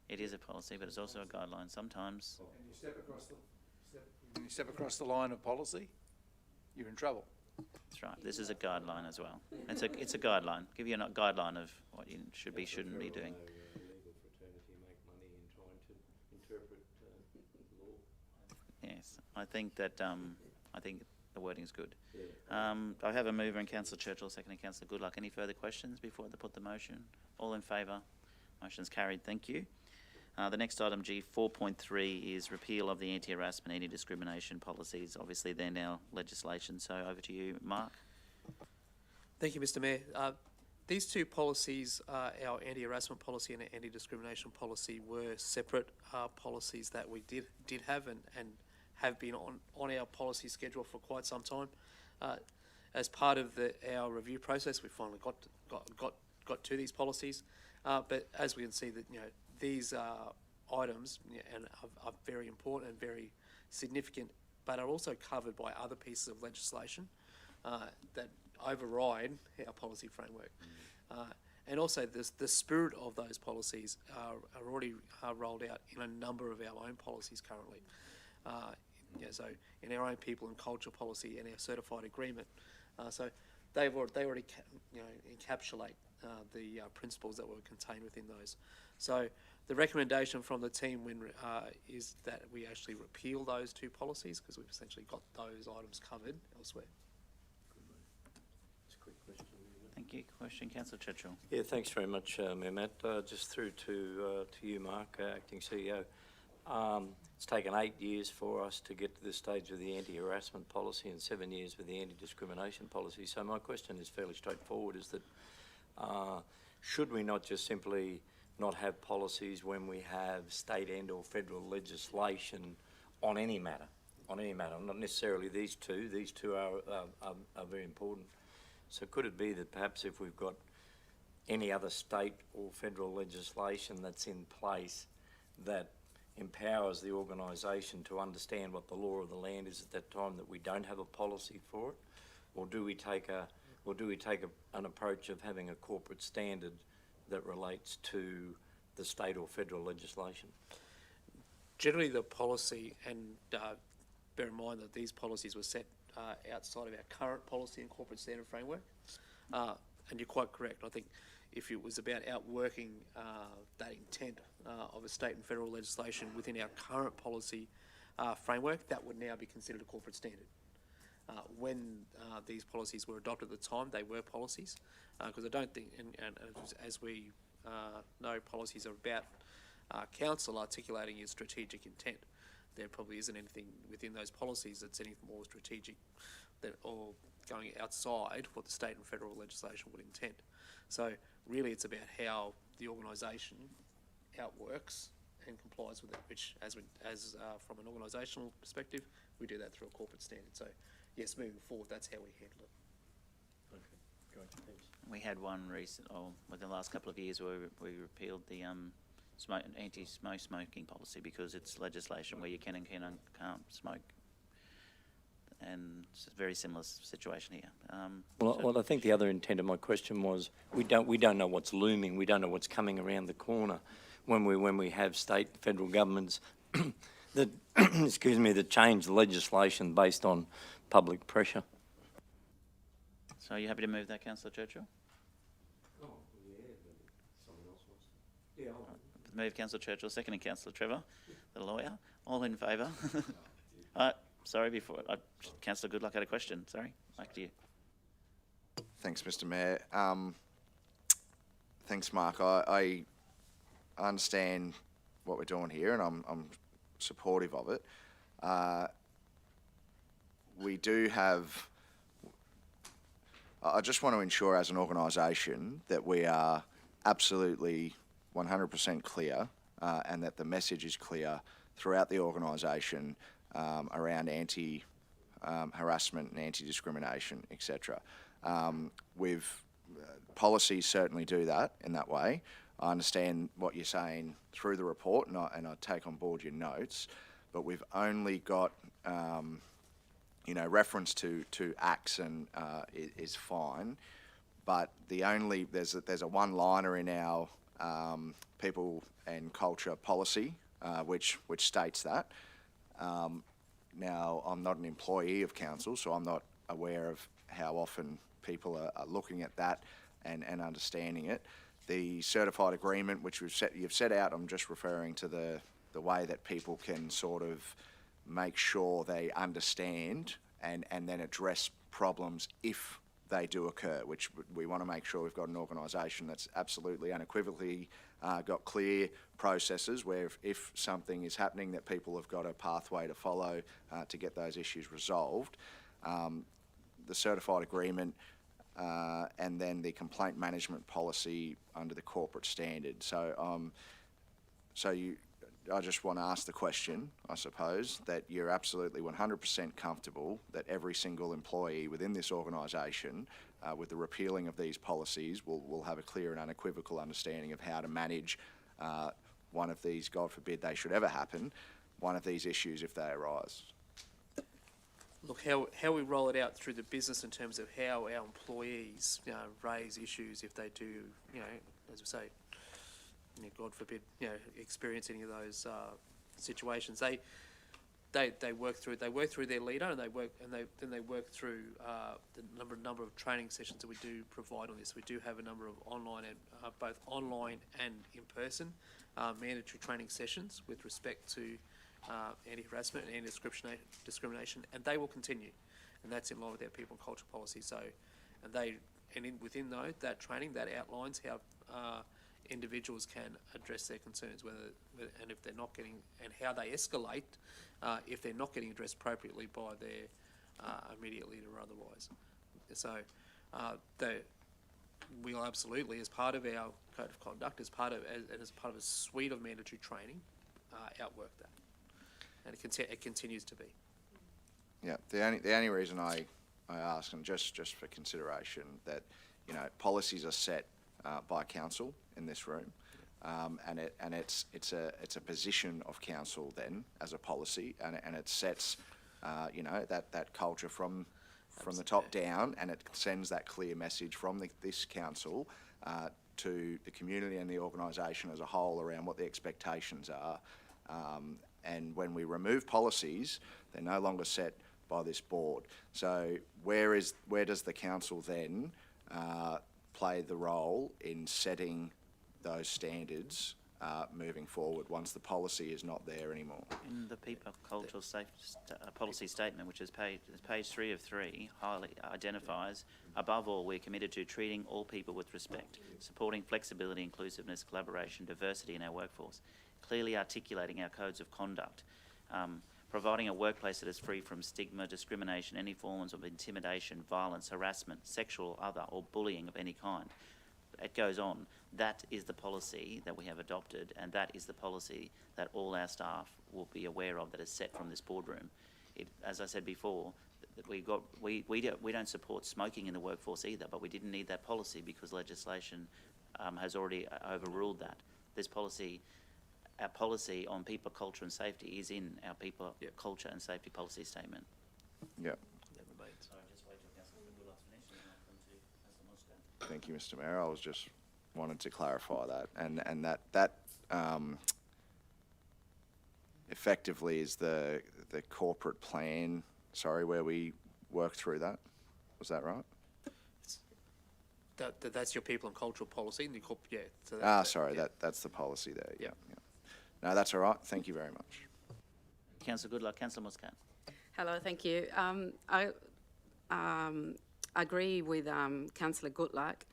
It is a policy, but it's also a guideline. Sometimes. When you step across the line of policy, you're in trouble. That's right. This is a guideline as well. It's a guideline. Give you a guideline of what you should be, shouldn't be doing. Yes, I think that the wording is good. I have a mover in Councillor Churchill, seconding Councillor Goodluck. Any further questions before they put the motion? All in favour? Motion's carried. Thank you. The next item, G 4.3, is repeal of the anti-harassment, anti-discrimination policies. Obviously, they're now legislation. So over to you, Mark. Thank you, Mr. Mayor. These two policies, our anti-harassment policy and our anti-discrimination policy, were separate policies that we did have and have been on our policy schedule for quite some time. As part of our review process, we finally got to these policies. But as we can see, that these items and are very important and very significant, but are also covered by other pieces of legislation that override our policy framework. And also the spirit of those policies are already rolled out in a number of our own policies currently. So in our own people and culture policy and our certified agreement. So they already encapsulate the principles that were contained within those. So the recommendation from the team is that we actually repeal those two policies because we've essentially got those items covered elsewhere. Thank you. Question, Councillor Churchill. Yeah, thanks very much, Mehmet. Just through to you, Mark, Acting CEO. It's taken 8 years for us to get to this stage of the anti-harassment policy and 7 years with the anti-discrimination policy. So my question is fairly straightforward, is that should we not just simply not have policies when we have state and or federal legislation on any matter, not necessarily these two. These two are very important. So could it be that perhaps if we've got any other state or federal legislation that's in place that empowers the organisation to understand what the law of the land is at that time, that we don't have a policy for it, or do we take an approach of having a corporate standard that relates to the state or federal legislation? Generally, the policy, and bear in mind that these policies were set outside of our current policy and corporate standard framework, and you're quite correct. I think if it was about outworking that intent of a state and federal legislation within our current policy framework, that would now be considered a corporate standard. When these policies were adopted at the time, they were policies, because I don't think, and as we know, policies are about council articulating its strategic intent. There probably isn't anything within those policies that's any more strategic or going outside what the state and federal legislation would intend. So really it's about how the organisation outworks and complies with it, which as from an organisational perspective, we do that through a corporate standard. So yes, moving forward, that's how we handle it. Okay, great, thanks. We had one within the last couple of years where we repealed the anti-smoking policy because it's legislation where you can and can't smoke. And it's a very similar situation here. Well, I think the other intent of my question was we don't know what's looming. We don't know what's coming around the corner when we have state and federal governments that that change the legislation based on public pressure. So are you happy to move that, Councillor Churchill? Oh, yeah, but someone else wants to. Yeah. Move, Councillor Churchill. Second, Councillor Trevor, the lawyer. All in favour? Sorry, Councillor Goodluck had a question. Sorry, back to you. Thanks, Mr. Mayor. Thanks, Mark. I understand what we're doing here, and I'm supportive of it. We do have. I just want to ensure, as an organisation, that we are absolutely 100% clear, and that the message is clear throughout the organisation. Around anti-harassment and anti-discrimination, etc. Policies certainly do that in that way. I understand what you're saying through the report, and I take on board your notes, but we've only got reference to acts and is fine, but there's a one-liner in our people and culture policy which states that. Now, I'm not an employee of council, so I'm not aware of how often people are looking at that and understanding it. The certified agreement, which you've set out, I'm just referring to the way that people can sort of make sure they understand and then address problems if they do occur, which we want to make sure we've got an organisation that's absolutely unequivocally got clear processes where if something is happening, that people have got a pathway to follow to get those issues resolved. The certified agreement and then the complaint management policy under the corporate standard. So just want to ask the question, I suppose, that you're absolutely 100% comfortable that every single employee within this organisation, with the repealing of these policies, will have a clear and unequivocal understanding of how to manage one of these, God forbid they should ever happen, one of these issues if they arise. Look, how we roll it out through the business in terms of how our employees, raise issues if they do, as we say, God forbid, experience any of those situations. They work through their leader, and they work through the number of training sessions that we do provide on this. We do have a number of online and both online and in person mandatory training sessions with respect to anti-harassment and anti-discrimination, and they will continue, and that's in line with our people and culture policy. So, within that training, that outlines how individuals can address their concerns, and if they're not getting, and how they escalate if they're not getting addressed appropriately by their immediate leader or otherwise. So, we'll absolutely, as part of our code of conduct, as part of a suite of mandatory training, outwork that. And it continues to be. Yeah, the only reason I ask, and just for consideration, that policies are set by council in this room, and it's a position of council then as a policy, and it sets that culture from the top down, and it sends that clear message from this council to the community and the organisation as a whole around what the expectations are. And when we remove policies, they're no longer set by this board. So where does the council then play the role in setting those standards moving forward once the policy is not there anymore? In the People Cultural Policy Statement, which is page 3 of 3, highly identifies, above all, we're committed to treating all people with respect, supporting flexibility, inclusiveness, collaboration, diversity in our workforce, clearly articulating our codes of conduct, providing a workplace that is free from stigma, discrimination, any forms of intimidation, violence, harassment, sexual, other, or bullying of any kind. It goes on. That is the policy that we have adopted, and that is the policy that all our staff will be aware of, that is set from this boardroom. As I said before, we don't support smoking in the workforce either, but we didn't need that policy because legislation has already overruled that. This policy, our policy on people, culture and safety is in our people, culture and safety policy statement. Yep. Thank you, Mr. Mayor. I was just wanted to clarify that, and that effectively is the corporate plan. Sorry, where we work through that. Was that right? That's your people and cultural policy, and So that's the policy there. Yeah. No, that's all right. Thank you very much. Councillor Goodluck, Councillor Muscat. Hello, thank you. I agree with Councillor Goodluck,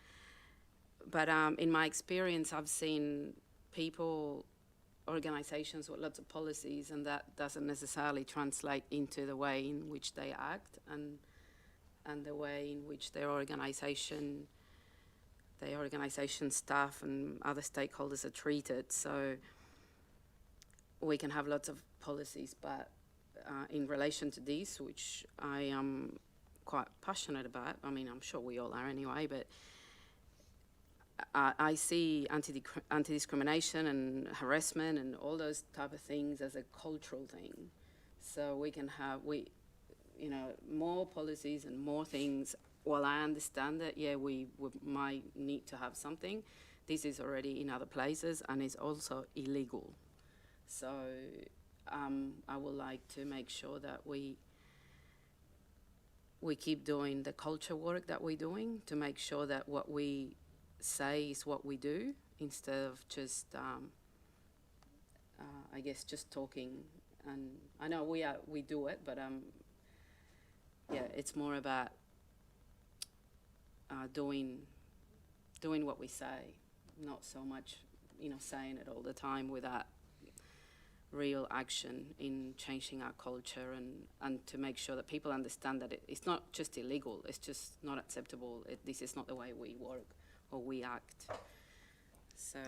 but in my experience, I've seen people, organisations with lots of policies, and that doesn't necessarily translate into the way in which they act and the way in which their organisation staff and other stakeholders are treated. So we can have lots of policies, but in relation to this, which I am quite passionate about, I mean, I'm sure we all are anyway, but I see anti-discrimination and harassment and all those type of things as a cultural thing. So we can have, more policies and more things. While I understand that, we might need to have something, this is already in other places and is also illegal. So I would like to make sure that we keep doing the culture work that we're doing to make sure that what we say is what we do, instead of just, just talking. And I know we do it, but it's more about doing what we say, not so much, saying it all the time without real action in changing our culture and to make sure that people understand that it's not just illegal, it's just not acceptable. This is not the way we work or we act. So.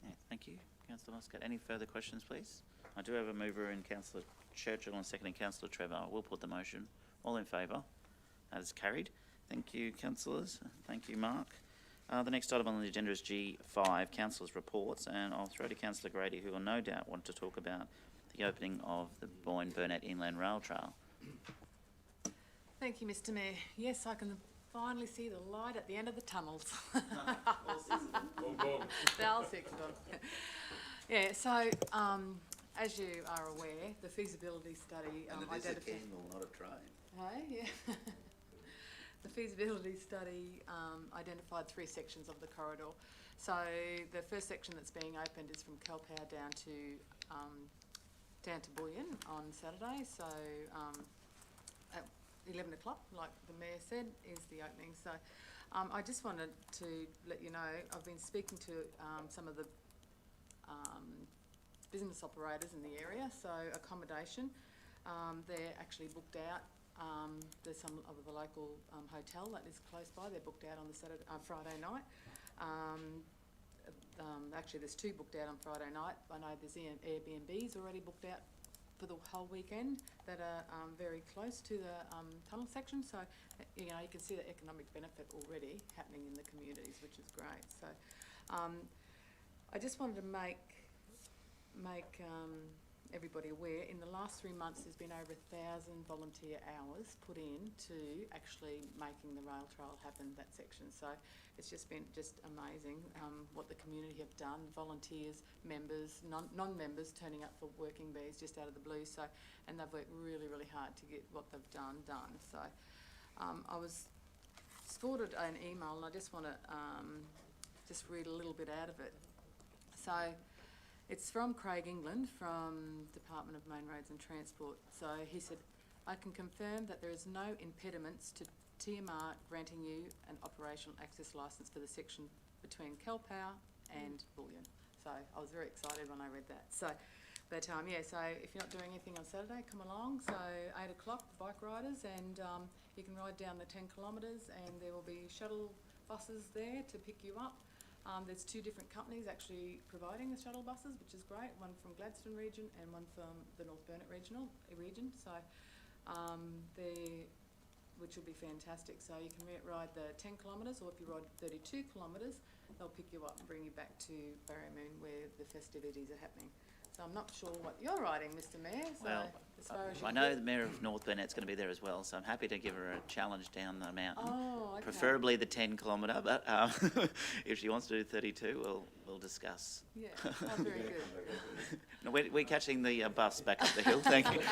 Yeah, thank you. Councillor Muscat. Any further questions, please? I do have a mover in Councillor Churchill and seconding Councillor Trevor. I will put the motion. All in favour? That is carried. Thank you, councillors. Thank you, Mark. The next item on the agenda is G5, councillors' reports, and I'll throw to Councillor Grady, who will no doubt want to talk about the opening of the Boyne-Burnett Inland Rail Trail. Thank you, Mr Mayor. Yes, I can finally see the light at the end of the tunnels. Val seconded. Yeah, so as you are aware, the feasibility study identified... a candle, not a train. Hey, yeah. The feasibility study identified 3 sections of the corridor. So the first section that's being opened is from Kelpower down to Boyne on Saturday. So at 11 o'clock, like the Mayor said, is the opening. So I just wanted to let you know, I've been speaking to some of the business operators in the area. So accommodation, they're actually booked out. There's some of the local hotel that is close by. They're booked out on the Friday night. Actually, there's 2 booked out on Friday night. I know there's Airbnbs already booked out for the whole weekend that are very close to the tunnel section. So, you know, you can see the economic benefit already happening in the communities, which is great. So, I just wanted to make everybody aware, in the last 3 months there's been over 1,000 volunteer hours put in to actually making the rail trail happen, that section. So it's just been amazing what the community have done, volunteers, members, non-members turning up for working bees just out of the blue. So, and they've worked really, really hard to get what they've done. So I was forwarded an email and I just want to just read a little bit out of it. So it's from Craig England from Department of Main Roads and Transport. So he said, I can confirm that there is no impediments to TMR granting you an operational access licence for the section between Kelpower and Bullion. So I was very excited when I read that. So, but yeah, so if you're not doing anything on Saturday, come along. So 8 o'clock, bike riders, and you can ride down the 10 kilometres and there will be shuttle buses there to pick you up. There's 2 different companies actually providing the shuttle buses, which is great. One from Gladstone region and one from the North Burnett region. So, which will be fantastic. So you can ride the 10 kilometres, or if you ride 32 kilometres, they'll pick you up and bring you back to Barramoon where the festivities are happening. So I'm not sure what you're riding, Mr Mayor. So well, as far as I know the Mayor of North Burnett's going to be there as well, so I'm happy to give her a challenge down the mountain. Oh, okay. Preferably the 10 kilometre, but if she wants to do 32, we'll discuss. Yeah, oh, very good. No, we're catching the bus back up the hill, thank you.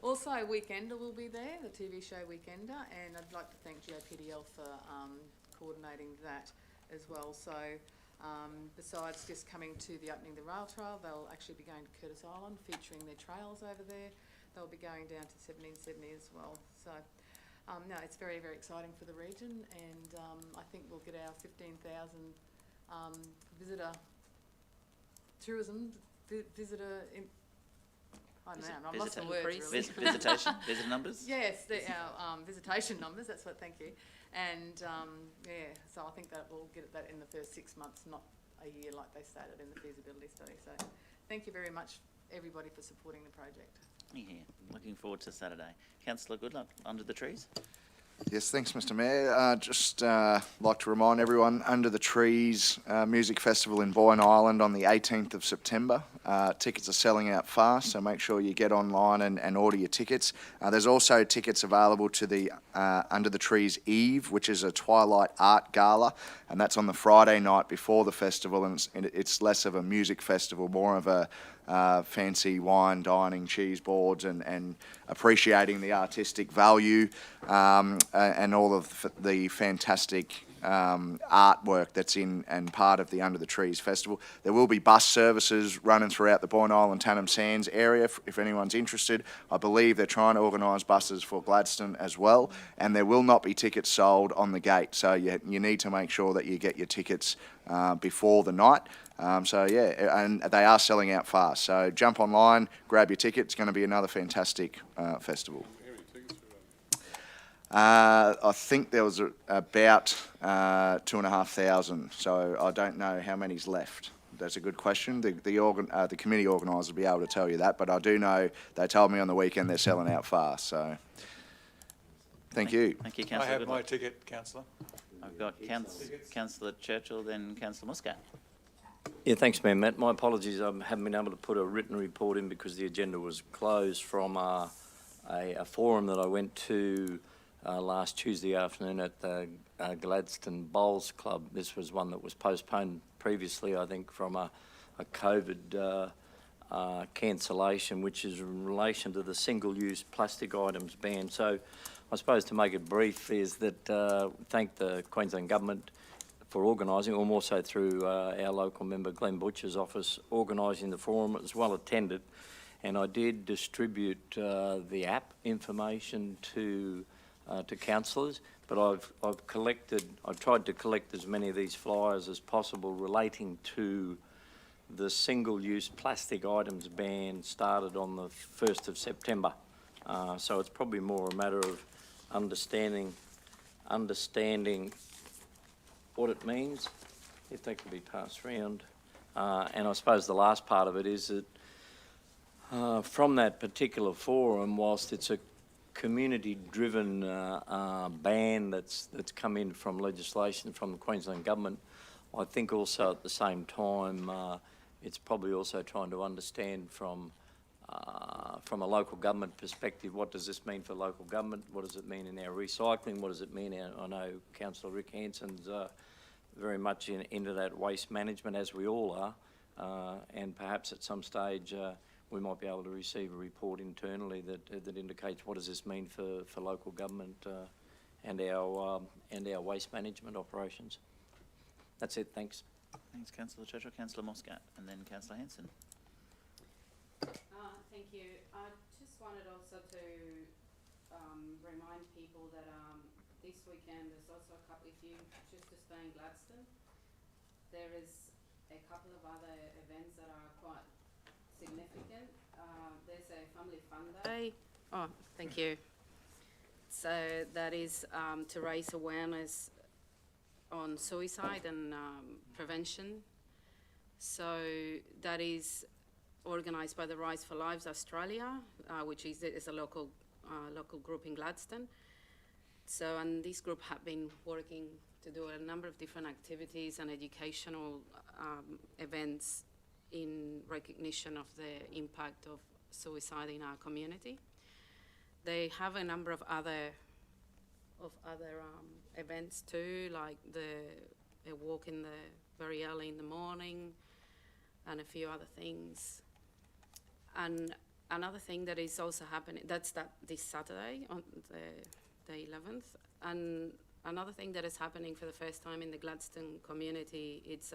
Also, Weekender will be there, the TV show Weekender, and I'd like to thank GOPDL for coordinating that as well. So besides just coming to the opening of the rail trail, they'll actually be going to Curtis Island, featuring their trails over there. They'll be going down to 1770 as well. So no, it's very, very exciting for the region, and I think we'll get our 15,000 visitor visitor in, I don't know, I'm lost for words really. Visitor numbers? Yes, our visitation numbers, that's what, thank you. And yeah, so I think that we'll get that in the first 6 months, not a year like they stated in the feasibility study. So thank you very much, everybody, for supporting the project. Yeah, looking forward to Saturday. Councillor Goodluck, Under the Trees. Yes, thanks, Mr Mayor. Just like to remind everyone, Under the Trees Music Festival in Boyne Island on the 18th of September. Tickets are selling out fast, so make sure you get online and order your tickets. There's also tickets available to the Under the Trees Eve, which is a twilight art gala, and that's on the Friday night before the festival, and it's less of a music festival, more of a fancy wine, dining, cheese boards, and appreciating the artistic value and all of the fantastic artwork that's in and part of the Under the Trees Festival. There will be bus services running throughout the Boyne Island Tannum Sands area if anyone's interested. I believe they're trying to organise buses for Gladstone as well, and there will not be tickets sold on the gate, so you need to make sure that you get your tickets before the night. So yeah, and they are selling out fast, so jump online, grab your ticket. It's going to be another fantastic festival. I think there was about 2,500, so I don't know how many's left, that's a good question. The committee organisers will be able to tell you that, but I do know they told me on the weekend they're selling out fast. So, thank you. Thank you, Councillor. I have my ticket, Councillor. I've got Councillor Churchill, then Councillor Muscat. Yeah, thanks, Mayor Matt. My apologies, I haven't been able to put a written report in because the agenda was closed from a forum that I went to last Tuesday afternoon at the Gladstone Bowls Club. This was one that was postponed previously, I think, from a COVID cancellation, which is in relation to the single-use plastic items ban. So I suppose to make it brief is that thank the Queensland Government for organising, or more so through our local member Glenn Butcher's office, organising the forum. It was well attended, and I did distribute the app information to councillors, but I've tried to collect as many of these flyers as possible relating to the single-use plastic items ban started on the 1st of September. So it's probably more a matter of understanding what it means, if that could be passed around. And I suppose the last part of it is that from that particular forum, whilst it's a community-driven ban that's come in from legislation from the Queensland Government, I think also at the same time it's probably also trying to understand from a local government perspective, what does this mean for local government? What does it mean in our recycling? What does it mean? I know Councillor Rick Hanson's very much into that waste management, as we all are, and perhaps at some stage we might be able to receive a report internally that indicates what does this mean for local government and our waste management operations. That's it. Thanks. Thanks, Councillor Churchill. Councillor Muscat, and then Councillor Hanson. Thank you. I just wanted also to remind people that this weekend there's also a couple, if you choose to stay in Gladstone, there is a couple of other events that are quite significant. There's a Family Fun Day. Oh, thank you. So that is to raise awareness on suicide and prevention. So that is organised by the Rise for Lives Australia, which is a local group in Gladstone. So, and this group have been working to do a number of different activities and educational events in recognition of the impact of suicide in our community. They have a number of other events too, like a walk in very early in the morning, and a few other things. And another thing that is also happening, that's this Saturday on the 11th, and another thing that is happening for the first time in the Gladstone community, it's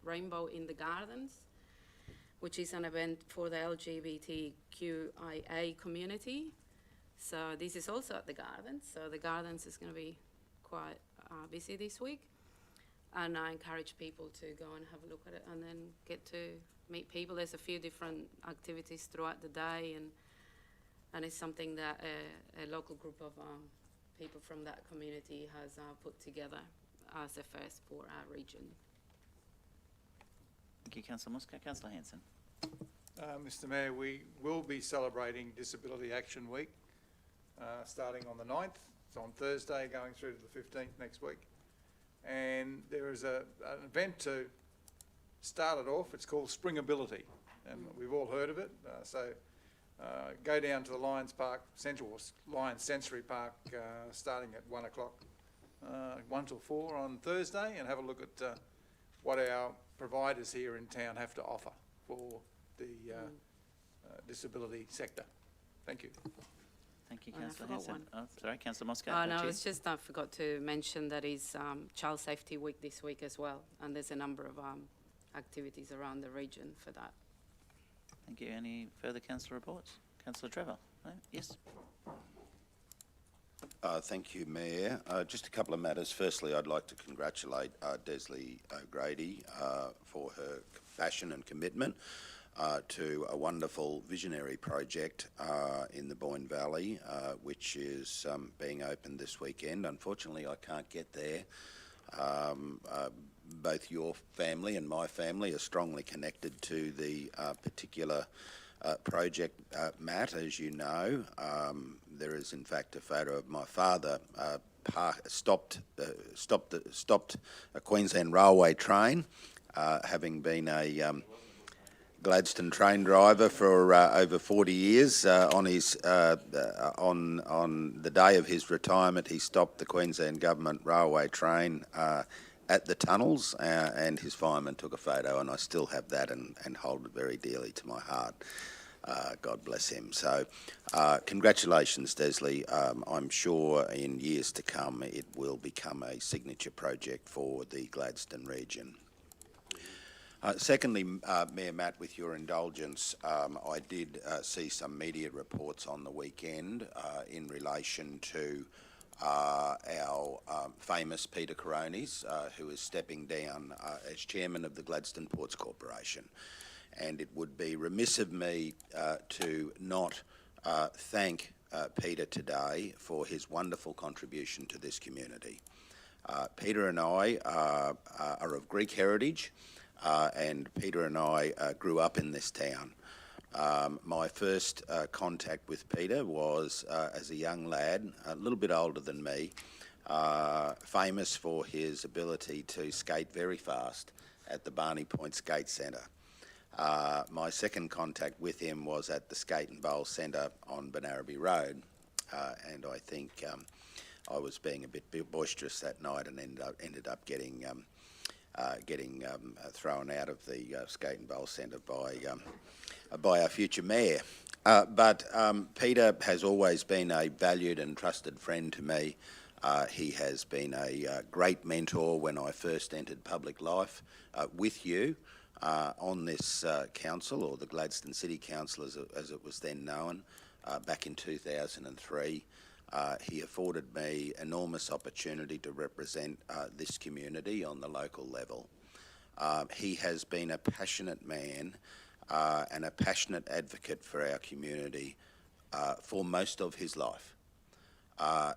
Rainbow in the Gardens, which is an event for the LGBTQIA community. So this is also at the Gardens. So the Gardens is going to be quite busy this week. And I encourage people to go and have a look at it and then get to meet people. There's a few different activities throughout the day, and it's something that a local group of people from that community has put together as a first for our region. Thank you, Councillor Muscat. Councillor Hanson. Mr Mayor, we will be celebrating Disability Action Week starting on the 9th. It's on Thursday, going through to the 15th next week. And there is an event to start it off. It's called Springability, and we've all heard of it. Go down to the Lions Park Central, Lions Sensory Park, starting at 1 o'clock, 1 till 4 on Thursday, and have a look at what our providers here in town have to offer for the disability sector. Thank you. Thank you, Councillor Hanson. Oh, sorry, Councillor Muscat. Oh, no, it's just I forgot to mention that is Child Safety Week this week as well, and there's a number of activities around the region for that. Thank you. Any further councillor reports? Councillor Trevor? No? Yes. Thank you, Mayor. Just a couple of matters. Firstly, I'd like to congratulate Desley O'Grady for her passion and commitment to a wonderful visionary project in the Boyne Valley, which is being opened this weekend. Unfortunately, I can't get there Both your family and my family are strongly connected to the particular project, Matt, as you know. There is in fact a photo of my father stopped a Queensland Railway train, having been a Gladstone train driver for over 40 years. On the day of his retirement, he stopped the Queensland Government Railway train at the tunnels, and his fireman took a photo, and I still have that and hold it very dearly to my heart. God bless him. So congratulations, Desley. I'm sure in years to come it will become a signature project for the Gladstone region. Secondly, Mayor Matt, with your indulgence, I did see some media reports on the weekend in relation to our famous Peter Coronis, who is stepping down as chairman of the Gladstone Ports Corporation. And it would be remiss of me to not thank Peter today for his wonderful contribution to this community. Peter and I are of Greek heritage, and Peter and I grew up in this town. My first contact with Peter was as a young lad, a little bit older than me, famous for his ability to skate very fast at the Barney Point Skate Centre. My second contact with him was at the Skate and Bowl Centre on Benaraby Road, and I think I was being a bit boisterous that night and ended up getting thrown out of the Skate and Bowl Centre by our future mayor. But Peter has always been a valued and trusted friend to me. He has been a great mentor when I first entered public life with you on this council, or the Gladstone City Council as it was then known, back in 2003. He afforded me enormous opportunity to represent this community on the local level. He has been a passionate man and a passionate advocate for our community for most of his life.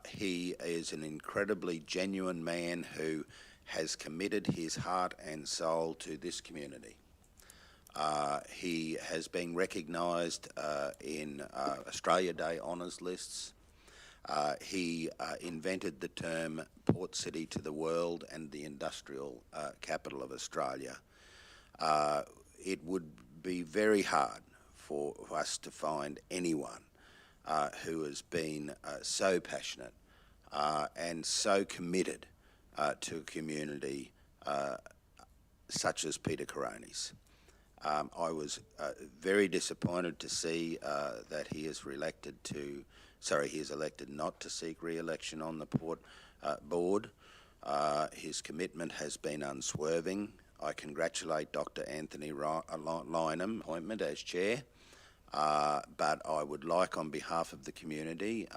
He is an incredibly genuine man who has committed his heart and soul to this community. He has been recognised in Australia Day honours lists. He invented the term Port City to the world and the industrial capital of Australia. It would be very hard for us to find anyone who has been so passionate and so committed to a community such as Peter Coronis. I was very disappointed to see that he is elected not to seek re-election on the Port Board. His commitment has been unswerving. I congratulate Dr. Anthony Lynham appointment as chair, but I would like, on behalf of the community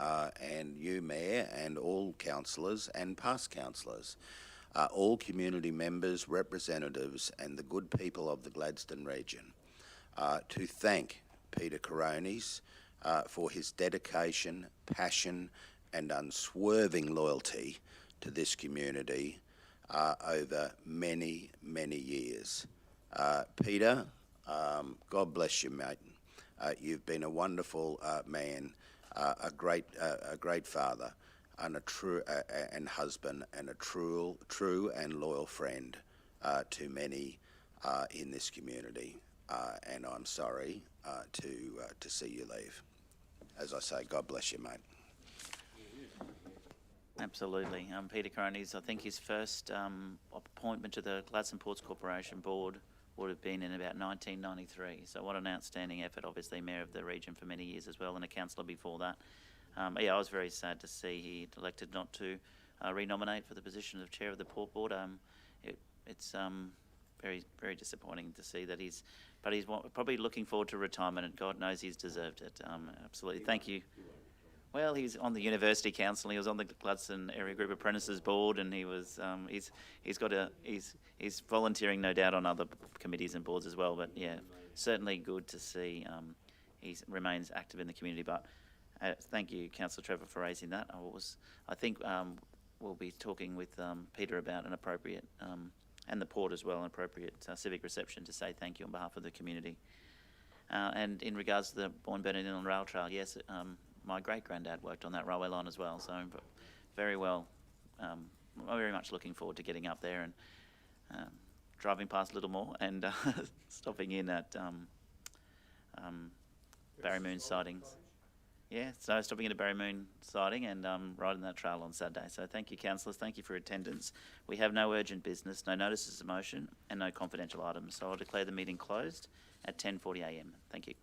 and you, Mayor, and all councillors and past councillors, all community members, representatives and the good people of the Gladstone region, to thank Peter Coronis for his dedication, passion and unswerving loyalty to this community over many, many years. Peter, God bless you, mate. You've been a wonderful man, a great father, and a true and husband, and a true and loyal friend to many in this community. And I'm sorry to see you leave. As I say, God bless you, mate. Absolutely. Peter Coronis, I think his first appointment to the Gladstone Ports Corporation board would have been in about 1993. So what an outstanding effort, obviously mayor of the region for many years as well, and a councillor before that. Yeah, I was very sad to see he elected not to re-nominate for the position of chair of the Port Board. It's very, very disappointing to see that he's probably looking forward to retirement, and God knows he's deserved it. Absolutely. Thank you. Well, he's on the University Council. He was on the Gladstone Area Group Apprentices Board, and he was he's volunteering, no doubt, on other committees and boards as well. But yeah, certainly good to see he remains active in the community. But thank you, Councillor Trevor, for raising that. I think we'll be talking with Peter about an appropriate, and the Port as well, an appropriate civic reception to say thank you on behalf of the community. And in regards to the Boyne Burnett Inland Rail Trail, yes, my great-granddad worked on that railway line as well, so I'm very much looking forward to getting up there and driving past Littlemore and stopping in at Barrymoon sightings. Yeah, so stopping in at Barrymoon sighting and riding that trail on Saturday. So thank you, councillors. Thank you for your attendance. We have no urgent business, no notices of motion, and no confidential items. So I'll declare the meeting closed at 10:40 a.m. Thank you.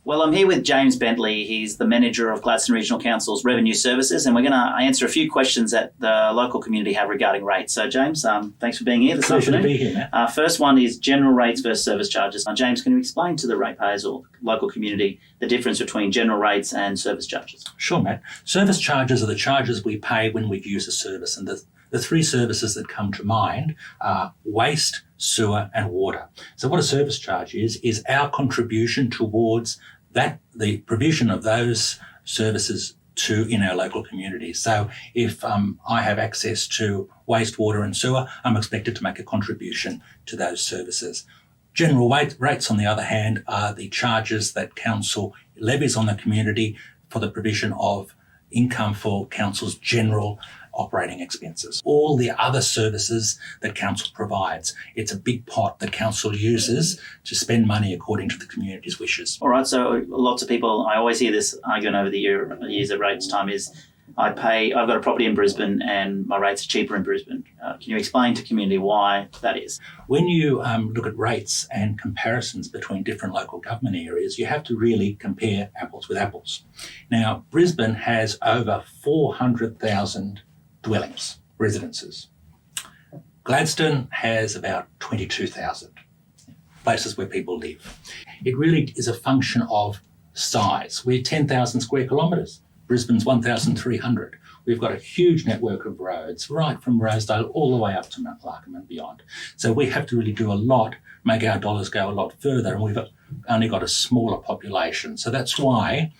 Well, I'm here with James Bentley. He's the manager of Gladstone Regional Council's Revenue Services, and we're going to answer a few questions that the local community have regarding rates. So, James, thanks for being here this afternoon. Pleasure to be here, Matt. First one is general rates versus service charges. James, can you explain to the ratepayers or local community the difference between general rates and service charges? Sure, Matt. Service charges are the charges we pay when we use a service, and the three services that come to mind are waste, sewer and water. So what a service charge is our contribution towards the provision of those services in our local community. So if I have access to wastewater and sewer, I'm expected to make a contribution to those services. General rates, on the other hand, are the charges that council levies on the community for the provision of income for council's general operating expenses. All the other services that council provides. It's a big pot that council uses to spend money according to the community's wishes. All right, so lots of people, I always hear this argument over the years at rates time is, I've got a property in Brisbane and my rates are cheaper in Brisbane. Can you explain to community why that is? When you look at rates and comparisons between different local government areas, you have to really compare apples with apples. Now, Brisbane has over 400,000 dwellings, residences. Gladstone has about 22,000 places where people live. It really is a function of size. We're 10,000 square kilometres. Brisbane's 1,300. We've got a huge network of roads, right from Rosedale all the way up to Mount Larkham and beyond. So we have to really do a lot, make our dollars go a lot further, and we've only got a smaller population. So that's why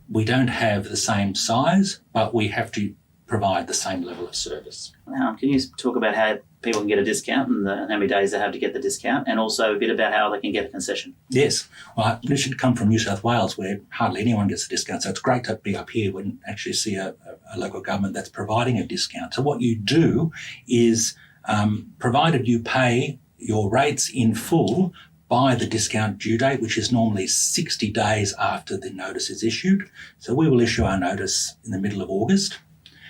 we don't have the same size, but we have to provide the same level of service. Can you talk about how people can get a discount and how many days they have to get the discount, and also a bit about how they can get a concession? Yes. Well, this should come from New South Wales, where hardly anyone gets a discount. So it's great to be up here when actually see a local government that's providing a discount. So what you do is, provided you pay your rates in full by the discount due date, which is normally 60 days after the notice is issued. So we will issue our notice in the middle of August.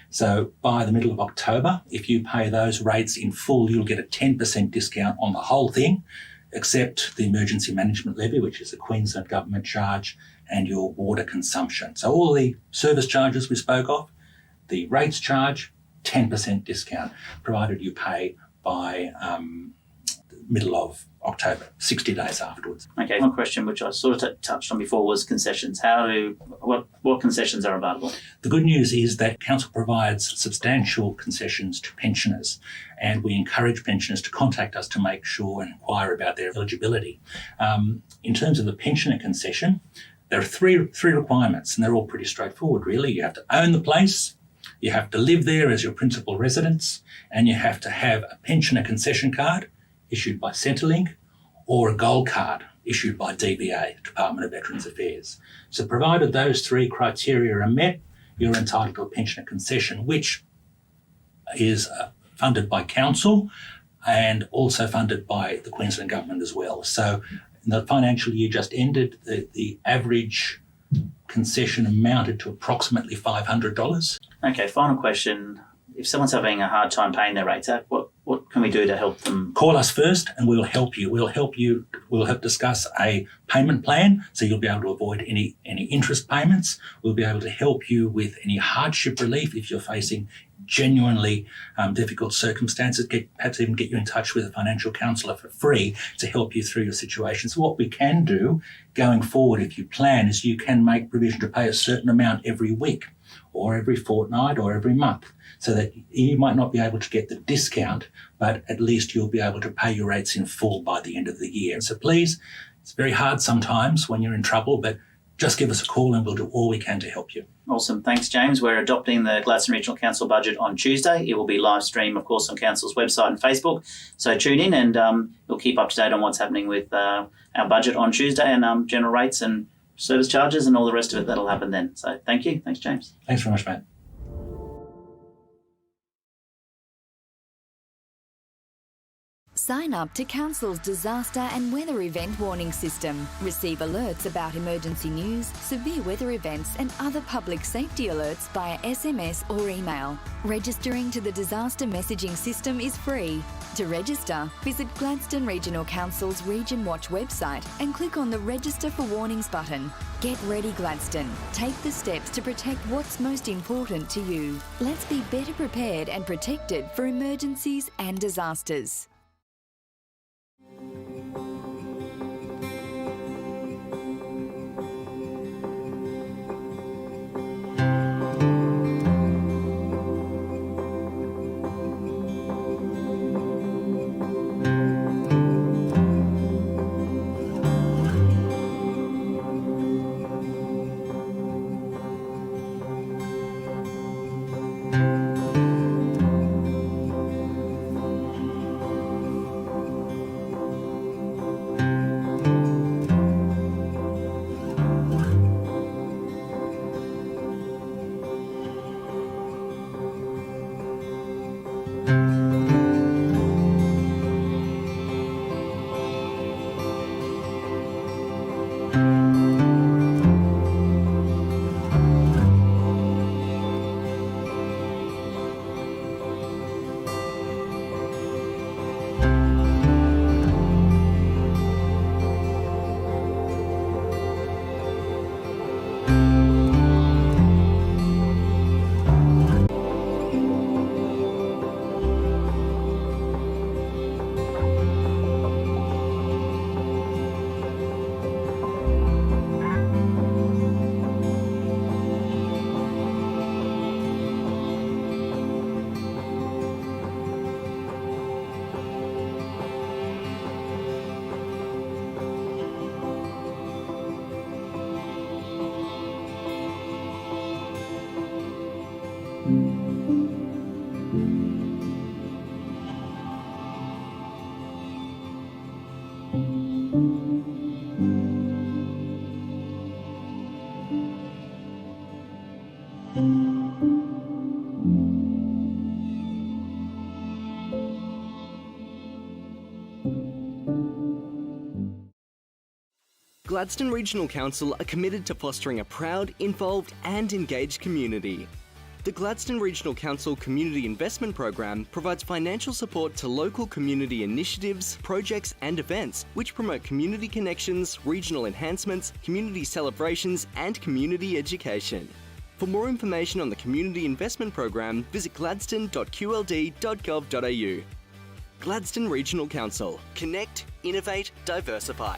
So by the middle of October, if you pay those rates in full, you'll get a 10% discount on the whole thing, except the emergency management levy, which is a Queensland government charge, and your water consumption. So all the service charges we spoke of, the rates charge, 10% discount, provided you pay by middle of October, 60 days afterwards. Okay, one question which I sort of touched on before was concessions. What concessions are available? The good news is that Council provides substantial concessions to pensioners, and we encourage pensioners to contact us to make sure and inquire about their eligibility. In terms of the pensioner concession, there are three requirements, and they're all pretty straightforward, really. You have to own the place, you have to live there as your principal residence, and you have to have a pensioner concession card issued by Centrelink, or a gold card issued by DVA, Department of Veterans Affairs. So provided those three criteria are met, you're entitled to a pensioner concession, which is funded by Council and also funded by the Queensland Government as well. So in the financial year just ended, the average concession amounted to approximately $500. Okay, final question. If someone's having a hard time paying their rates out, what can we do to help them? Call us first and we'll help you. We'll help discuss a payment plan, so you'll be able to avoid any interest payments. We'll be able to help you with any hardship relief if you're facing genuinely difficult circumstances, perhaps even get you in touch with a financial counsellor for free to help you through your situation. So what we can do going forward, if you plan, is you can make provision to pay a certain amount every week or every fortnight or every month, so that you might not be able to get the discount, but at least you'll be able to pay your rates in full by the end of the year. So please, it's very hard sometimes when you're in trouble, but just give us a call and we'll do all we can to help you. Awesome. Thanks, James. We're adopting the Gladstone Regional Council budget on Tuesday. It will be live streamed, of course, on Council's website and Facebook. So tune in and we'll keep up to date on what's happening with our budget on Tuesday and general rates and service charges and all the rest of it that'll happen then. So thank you. Thanks, James. Thanks very much, mate. Sign up to Council's disaster and weather event warning system. Receive alerts about emergency news, severe weather events and other public safety alerts via SMS or email. Registering to the disaster messaging system is free. To register, visit Gladstone Regional Council's Region Watch website and click on the Register for Warnings button. Get ready, Gladstone. Take the steps to protect what's most important to you. Let's be better prepared and protected for emergencies and disasters. Gladstone Regional Council are committed to fostering a proud, involved and engaged community. The Gladstone Regional Council Community Investment Program provides financial support to local community initiatives, projects and events which promote community connections, regional enhancements, community celebrations and community education. For more information on the Community Investment Program, visit gladstone.qld.gov.au. Gladstone Regional Council. Connect, innovate, diversify.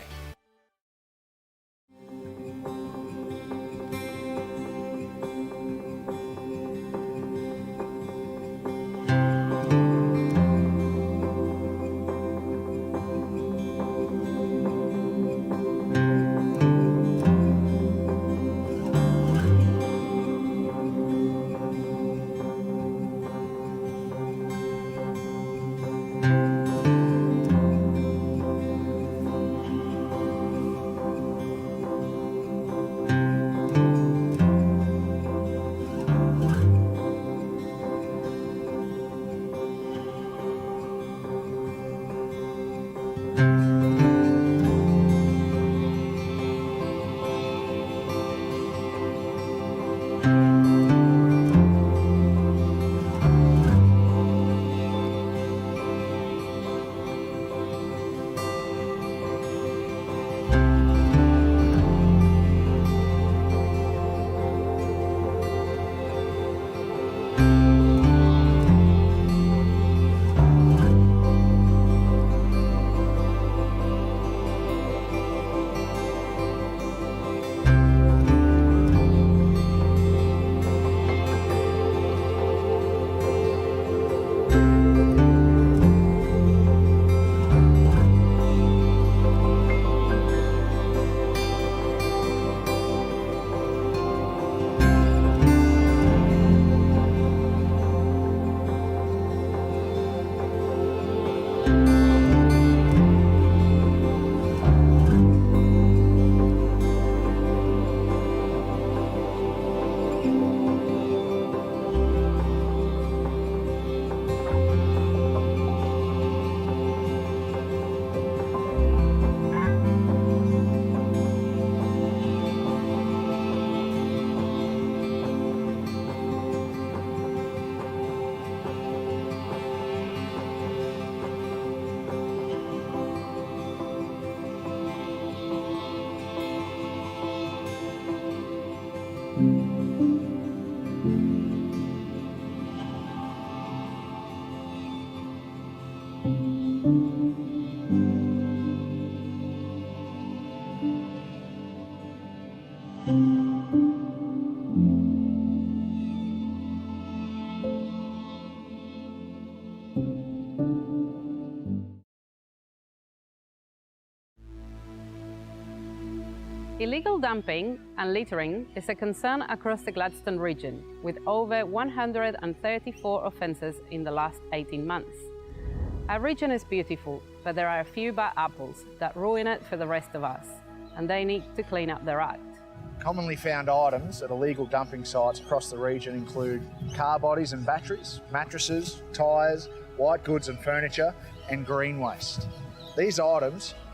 Illegal dumping and littering is a concern across the Gladstone region, with over 134 offences in the last 18 months. Our region is beautiful, but there are a few bad apples that ruin it for the rest of us, and they need to clean up their act. Commonly found items at illegal dumping sites across the region include car bodies and batteries, mattresses, tyres, white goods and furniture, and green waste. These items